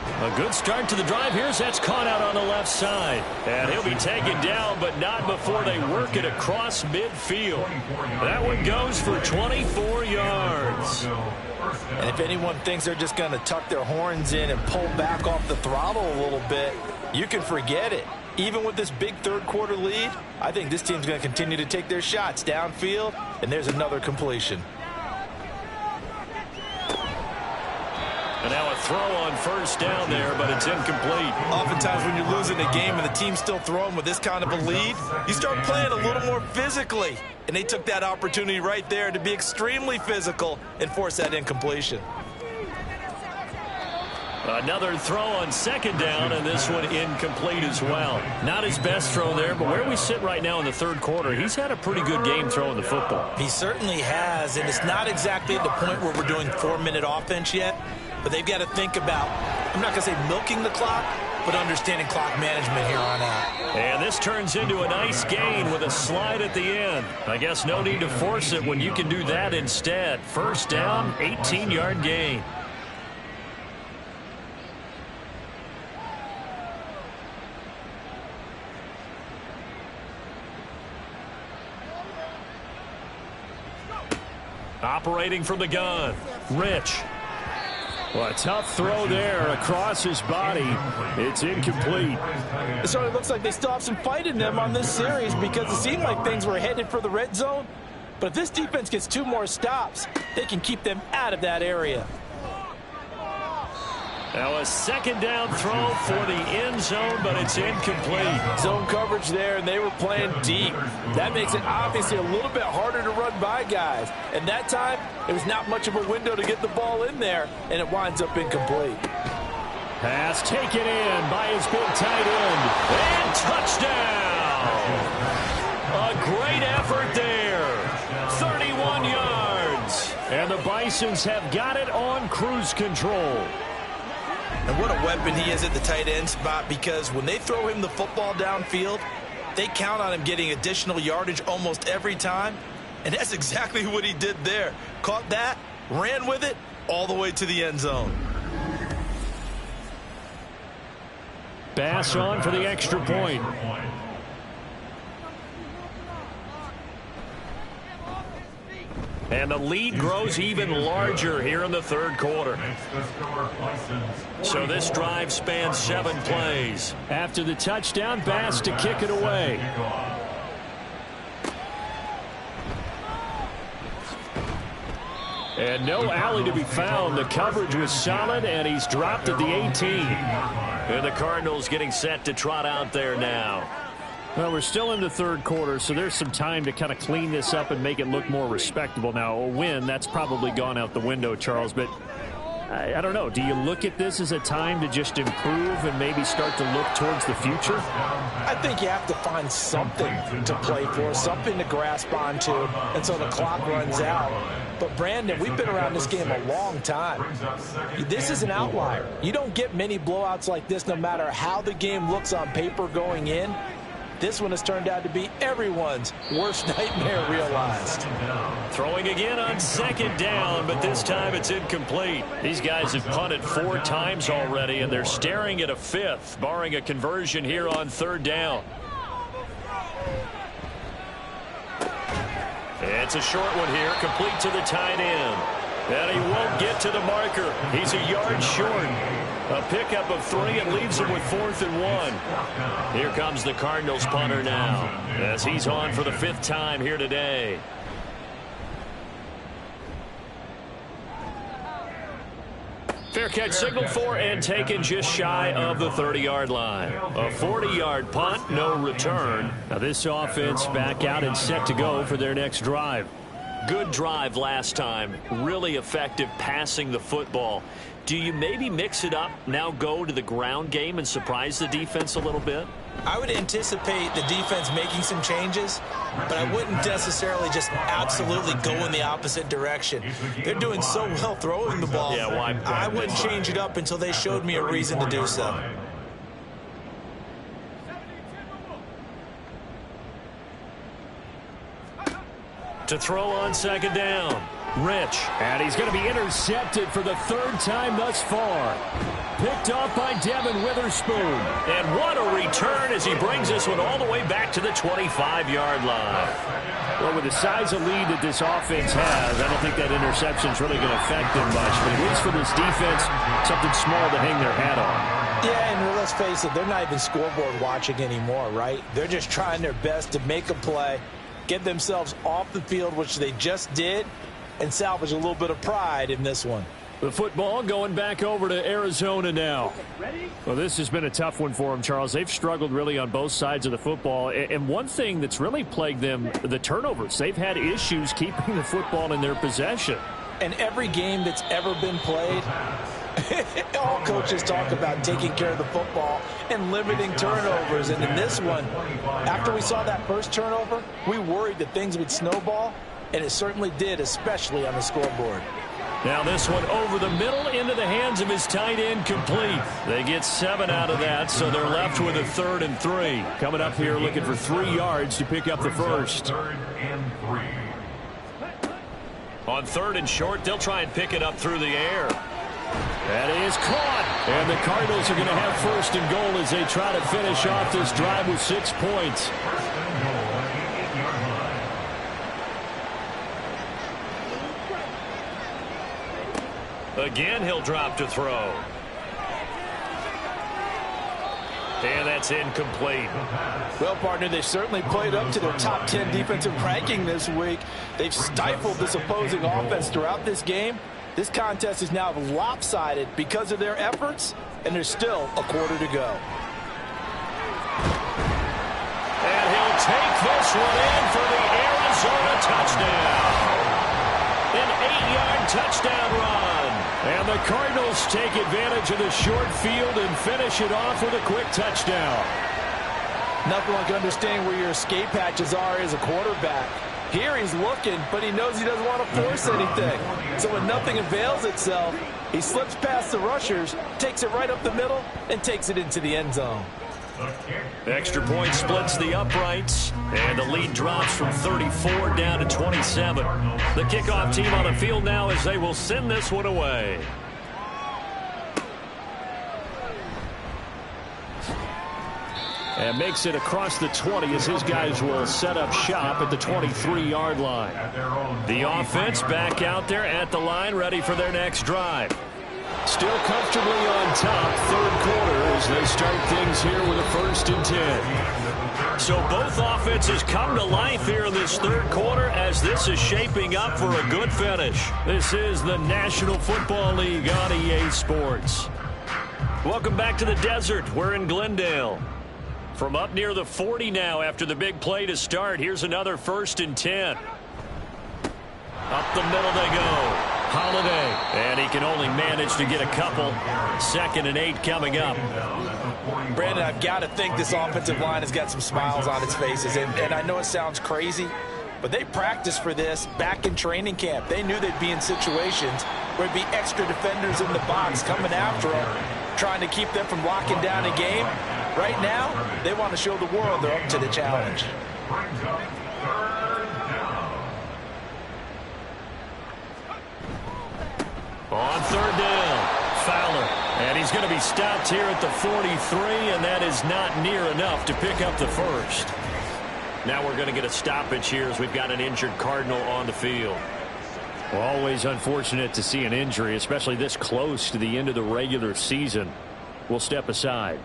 A good start to the drive. Here's that's caught out on the left side. And he'll be taken down, but not before they work it across midfield. That one goes for 24 yards. And if anyone thinks they're just going to tuck their horns in and pull back off the throttle a little bit, you can forget it. Even with this big third-quarter lead, I think this team's going to continue to take their shots downfield, and there's another completion. And now a throw on first down there, but it's incomplete. Oftentimes when you're losing a game and the team's still throwing with this kind of a lead, you start playing a little more physically. And they took that opportunity right there to be extremely physical and force that incompletion. Another throw on 2nd down, and this one incomplete as well. Not his best throw there, but where we sit right now in the 3rd quarter, he's had a pretty good game throwing the football. He certainly has, and it's not exactly at the point where we're doing 4-minute offense yet. But they've got to think about, I'm not going to say milking the clock, but understanding clock management here on out. And this turns into a nice gain with a slide at the end. I guess no need to force it when you can do that instead. First down, 18-yard gain. Operating from the gun, Rich. Well, a tough throw there across his body. It's incomplete. It certainly looks like they still have some fight in them on this series because it seemed like things were headed for the red zone. But if this defense gets 2 more stops, they can keep them out of that area. Now a 2nd down throw for the end zone, but it's incomplete. Zone coverage there, and they were playing deep. That makes it obviously a little bit harder to run by guys. And that time, it was not much of a window to get the ball in there, and it winds up incomplete. Pass taken in by his big tight end. And touchdown! A great effort there. 31 yards. And the Bisons have got it on cruise control. And what a weapon he is at the tight end spot, because when they throw him the football downfield, they count on him getting additional yardage almost every time. And that's exactly what he did there. Caught that, ran with it, all the way to the end zone. Bass on for the extra point. And the lead grows even larger here in the 3rd quarter. So this drive spans 7 plays. After the touchdown, Bass to kick it away. And no alley to be found. The coverage was solid, and he's dropped at the 18. And the Cardinals getting set to trot out there now. Well, we're still in the 3rd quarter, so there's some time to kind of clean this up and make it look more respectable. Now, a win, that's probably gone out the window, Charles, but I don't know. Do you look at this as a time to just improve and maybe start to look towards the future? I think you have to find something to play for, something to grasp onto, and so the clock runs out. But, Brandon, we've been around this game a long time. This is an outlier. You don't get many blowouts like this no matter how the game looks on paper going in. This one has turned out to be everyone's worst nightmare realized. Throwing again on second down, but this time it's incomplete. These guys have punted 4 times already, and they're staring at a 5th, barring a conversion here on third down. It's a short one here, complete to the tight end. And he won't get to the marker. He's a yard short. A pickup of 3 and leaves him with 4th and 1. Here comes the Cardinals punter now, as he's on for the 5th time here today. Fair catch signaled for and taken just shy of the 30-yard line. A 40-yard punt, no return. Now this offense back out and set to go for their next drive. Good drive last time. Really effective passing the football. Do you maybe mix it up, now go to the ground game and surprise the defense a little bit? I would anticipate the defense making some changes, but I wouldn't necessarily just absolutely go in the opposite direction. They're doing so well throwing the ball. Yeah, why? I wouldn't change it up until they showed me a reason to do so. To throw on second down. Rich. And he's going to be intercepted for the 3rd time thus far. Picked off by Devin Witherspoon. And what a return as he brings this one all the way back to the 25-yard line. Well, with the size of lead that this offense has, I don't think that interception's really going to affect them much. But at least for this defense, something small to hang their hat on. Yeah, and let's face it, they're not even scoreboard watching anymore, right? They're just trying their best to make a play, get themselves off the field, which they just did, and salvage a little bit of pride in this one. The football going back over to Arizona now. Well, this has been a tough one for them, Charles. They've struggled really on both sides of the football. And one thing that's really plagued them, the turnovers. They've had issues keeping the football in their possession. And every game that's ever been played, all coaches talk about taking care of the football and limiting turnovers. And in this one, after we saw that first turnover, we worried that things would snowball. And it certainly did, especially on the scoreboard. Now this one over the middle into the hands of his tight end, complete. They get 7 out of that, so they're left with a 3rd and 3. Coming up here looking for 3 yards to pick up the first. 3rd and 3. On 3rd and short, they'll try and pick it up through the air. That is caught. And the Cardinals are going to have 1st and goal as they try to finish off this drive with 6 points. Again, he'll drop to throw. And that's incomplete. Well, partner, they've certainly played up to their top 10 defensive ranking this week. They've stifled this opposing offense throughout this game. This contest is now lopsided because of their efforts, and there's still a quarter to go. And he'll take this one in for the Arizona touchdown. An 8-yard touchdown run. And the Cardinals take advantage of the short field and finish it off with a quick touchdown. Nothing like understanding where your escape hatches are as a quarterback. Here he's looking, but he knows he doesn't want to force anything. So when nothing avails itself, he slips past the rushers, takes it right up the middle, and takes it into the end zone. Extra point splits the uprights, and the lead drops from 34 down to 27. The kickoff team on the field now as they will send this one away. And makes it across the 20 as his guys will set up shop at the 23-yard line. The offense back out there at the line, ready for their next drive. Still comfortably on top, 3rd quarter as they start things here with a 1st and 10. So both offenses come to life here in this 3rd quarter as this is shaping up for a good finish. This is the National Football League on EA Sports. Welcome back to the desert. We're in Glendale. From up near the 40 now after the big play to start, here's another 1st and 10. Up the middle they go. Holiday, and he can only manage to get a couple. 2nd and 8 coming up. Brandon, I've got to think this offensive line has got some smiles on its faces. And I know it sounds crazy, but they practiced for this back in training camp. They knew they'd be in situations where there'd be extra defenders in the box coming after them, trying to keep them from locking down a game. Right now, they want to show the world they're up to the challenge. On third down, Fowler. And he's going to be stopped here at the 43, and that is not near enough to pick up the first. Now we're going to get a stoppage here as we've got an injured Cardinal on the field. Well, always unfortunate to see an injury, especially this close to the end of the regular season. We'll step aside.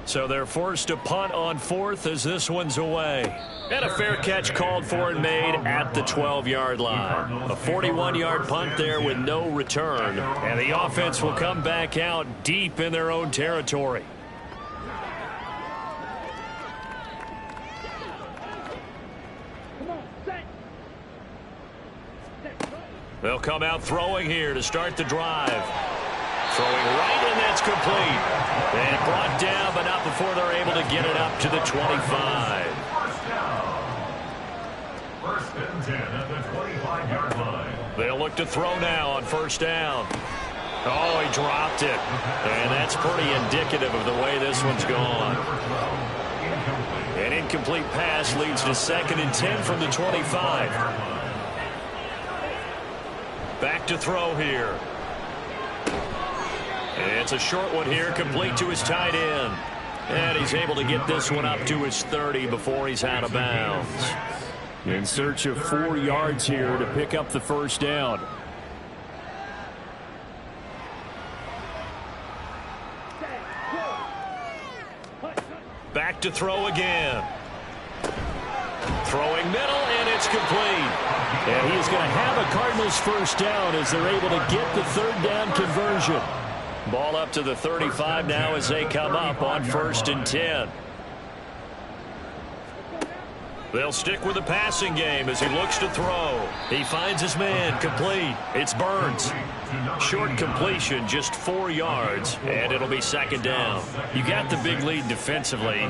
So they're forced to punt on fourth as this one's away. And a fair catch called for and made at the 12-yard line. A 41-yard punt there with no return. And the offense will come back out deep in their own territory. They'll come out throwing here to start the drive. Throwing right, and that's complete. And brought down, but not before they're able to get it up to the 25. First and 10 at the 25-yard line. They'll look to throw now on first down. Oh, he dropped it. And that's pretty indicative of the way this one's gone. An incomplete pass leads to 2nd and 10 from the 25. Back to throw here. It's a short one here, complete to his tight end. And he's able to get this one up to his 30 before he's out of bounds. In search of 4 yards here to pick up the first down. Back to throw again. Throwing middle, and it's complete. And he is going to have a Cardinals first down as they're able to get the third down conversion. Ball up to the 35 now as they come up on 1st and 10. They'll stick with the passing game as he looks to throw. He finds his man, complete. It's Burns. Short completion, just 4 yards, and it'll be 2nd down. You got the big lead defensively.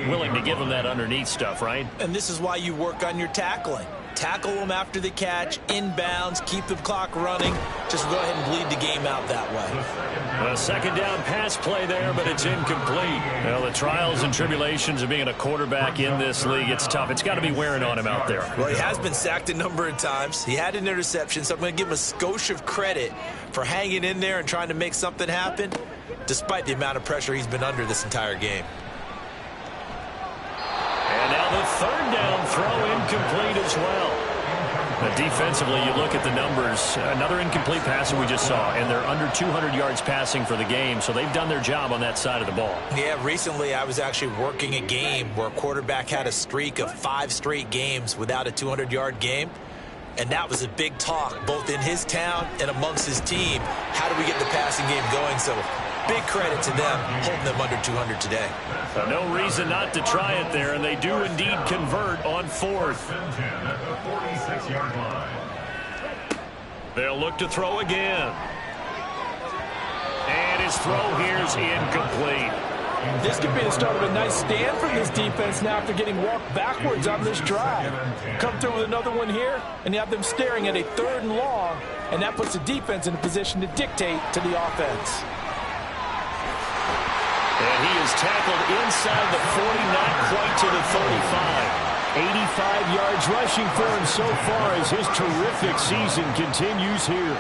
Willing to give him that underneath stuff, right? And this is why you work on your tackling. Tackle them after the catch, inbounds, keep the clock running. Just go ahead and bleed the game out that way. A 2nd down pass play there, but it's incomplete. Well, the trials and tribulations of being a quarterback in this league, it's tough. It's got to be wearing on him out there. Well, he has been sacked a number of times. He had an interception, so I'm going to give him a skosh of credit for hanging in there and trying to make something happen, despite the amount of pressure he's been under this entire game. And now the 3rd down throw incomplete as well. Defensively, you look at the numbers. Another incomplete pass that we just saw, and they're under 200 yards passing for the game, so they've done their job on that side of the ball. Yeah, recently I was actually working a game where a quarterback had a streak of 5 straight games without a 200-yard game, and that was a big talk both in his town and amongst his team. How do we get the passing game going? So big credit to them holding them under 200 today. No reason not to try it there, and they do indeed convert on 4th. At the 46-yard line. They'll look to throw again. And his throw here's incomplete. This could be the start of a nice stand from this defense now after getting walked backwards on this drive. Come through with another one here, and you have them staring at a 3rd and long, and that puts the defense in a position to dictate to the offense. And he is tackled inside the 40, not quite to the 35. 85 yards rushing for him so far as his terrific season continues here.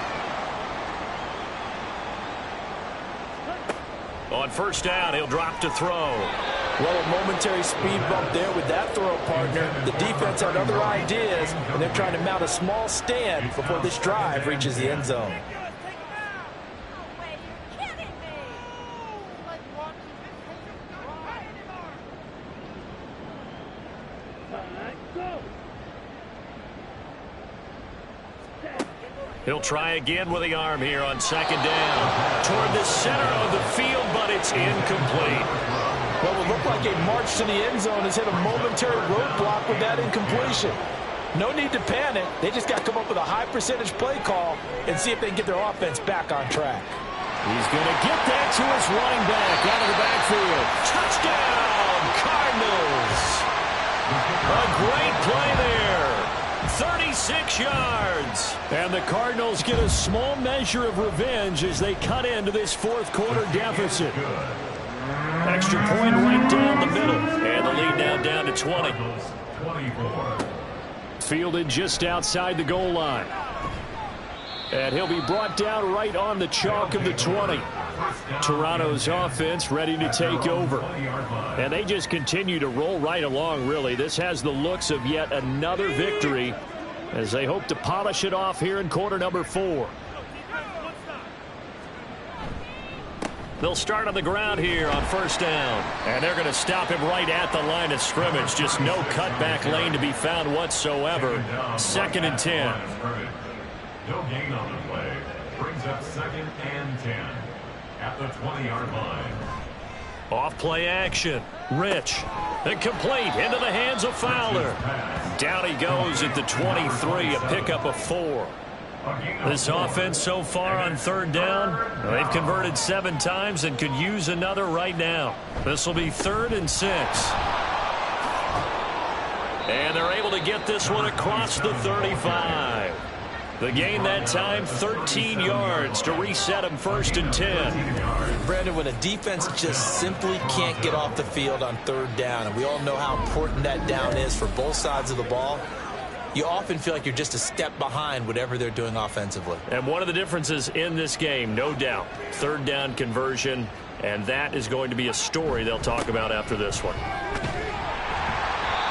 On first down, he'll drop to throw. Well, a momentary speed bump there with that throw partner. The defense had other ideas, and they're trying to mount a small stand before this drive reaches the end zone. He'll try again with the arm here on 2nd down. Toward the center of the field, but it's incomplete. Well, it looked like a march to the end zone has hit a momentary roadblock with that incompletion. No need to panic. They just got to come up with a high percentage play call and see if they can get their offense back on track. He's going to get that to his running back out of the backfield. Touchdown, Cardinals! A great play there. 36 yards. And the Cardinals get a small measure of revenge as they cut into this fourth quarter deficit. Extra point right down the middle. And the lead now down to 20. Fielded just outside the goal line. And he'll be brought down right on the chalk of the 20. Toronto's offense ready to take over. And they just continue to roll right along, really. This has the looks of yet another victory as they hope to polish it off here in quarter number 4. They'll start on the ground here on first down. And they're going to stop him right at the line of scrimmage. Just no cutback lane to be found whatsoever. 2nd and 10. No gain on the play. Brings up 2nd and 10 at the 20-yard line. Off play action. Rich. Incomplete into the hands of Fowler. Down he goes at the 23. A pickup of 4. This offense so far on third down, they've converted 7 times and could use another right now. This will be 3rd and 6. And they're able to get this one across the 35. The gain that time, 13 yards to reset them 1st and 10. Brandon, when a defense just simply can't get off the field on third down, and we all know how important that down is for both sides of the ball, you often feel like you're just a step behind whatever they're doing offensively. And one of the differences in this game, no doubt, third down conversion, and that is going to be a story they'll talk about after this one.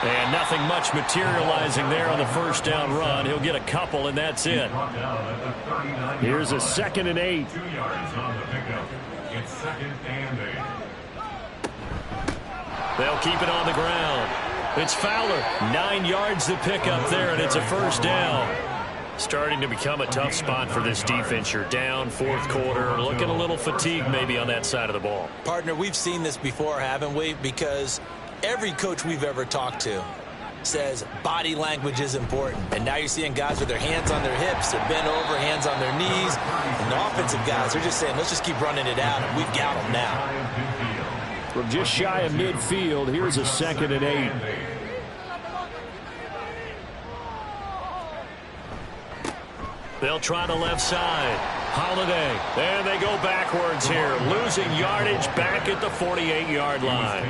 And nothing much materializing there on the first down run. He'll get a couple, and that's it. Here's a 2nd and 8. 2 yards on the pickup. It's 2nd and 8. They'll keep it on the ground. It's Fowler. 9 yards to pick up there, and it's a first down. Starting to become a tough spot for this defense. You're down 4th quarter, looking a little fatigued maybe on that side of the ball. Partner, we've seen this before, haven't we? Because every coach we've ever talked to says body language is important. And now you're seeing guys with their hands on their hips, they're bent over, hands on their knees. And the offensive guys are just saying, let's just keep running it out, and we've got them now. From just shy of midfield, here's a 2nd and 8. They'll try the left side. Holiday. And they go backwards here. Losing yardage back at the 48-yard line.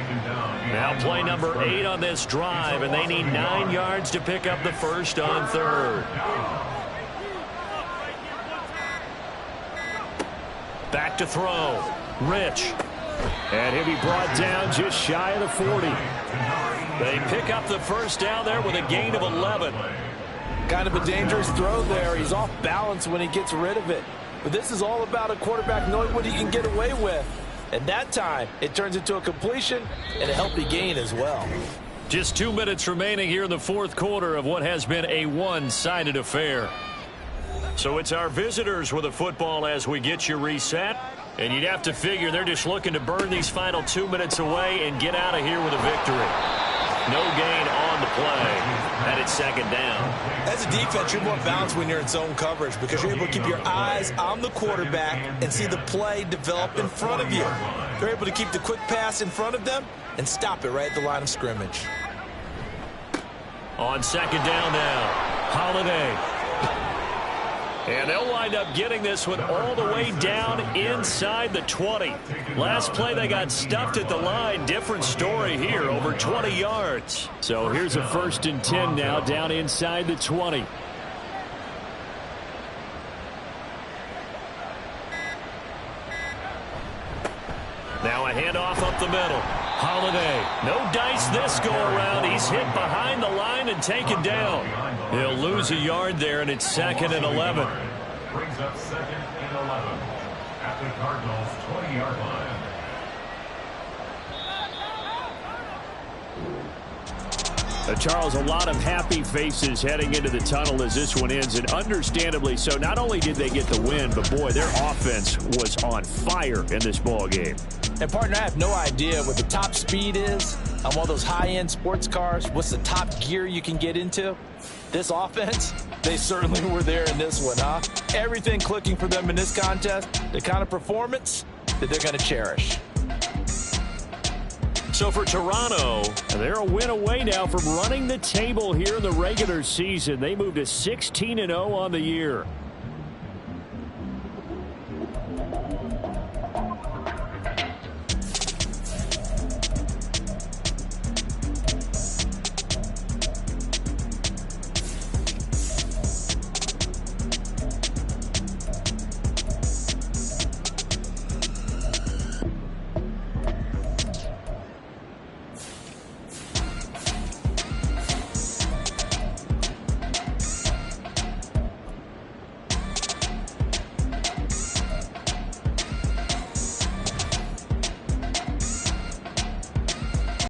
Now play number 8 on this drive, and they need 9 yards to pick up the first on 3rd. Back to throw. Rich. And he'll be brought down just shy of the 40. They pick up the first down there with a gain of 11. Kind of a dangerous throw there. He's off balance when he gets rid of it. But this is all about a quarterback knowing what he can get away with. And that time, it turns into a completion and a healthy gain as well. Just 2 minutes remaining here in the 4th quarter of what has been a one-sided affair. So it's our visitors with the football as we get you reset. And you'd have to figure they're just looking to burn these final 2 minutes away and get out of here with a victory. No gain on the play. And it's 2nd down. As a defense, you're more balanced when you're in zone coverage because you're able to keep your eyes on the quarterback and see the play develop in front of you. You're able to keep the quick pass in front of them and stop it right at the line of scrimmage. On 2nd down now, Holiday. And they'll wind up getting this one all the way down inside the 20. Last play they got stuffed at the line. Different story here, over 20 yards. So here's a 1st and 10 now down inside the 20. Now a handoff up the middle. Holiday. No dice this go around. He's hit behind the line and taken down. He'll lose a yard there, and it's 2nd and 11. Brings up 2nd and 11 at the Cardinals' 20-yard line. Charles, a lot of happy faces heading into the tunnel as this one ends, and understandably so. Not only did they get the win, but boy, their offense was on fire in this ball game. And partner, I have no idea what the top speed is on one of those high-end sports cars. What's the top gear you can get into? This offense, they certainly were there in this one, huh? Everything clicking for them in this contest, the kind of performance that they're going to cherish. So for Toronto, they're a win away now from running the table here in the regular season. They moved to 16-0 on the year.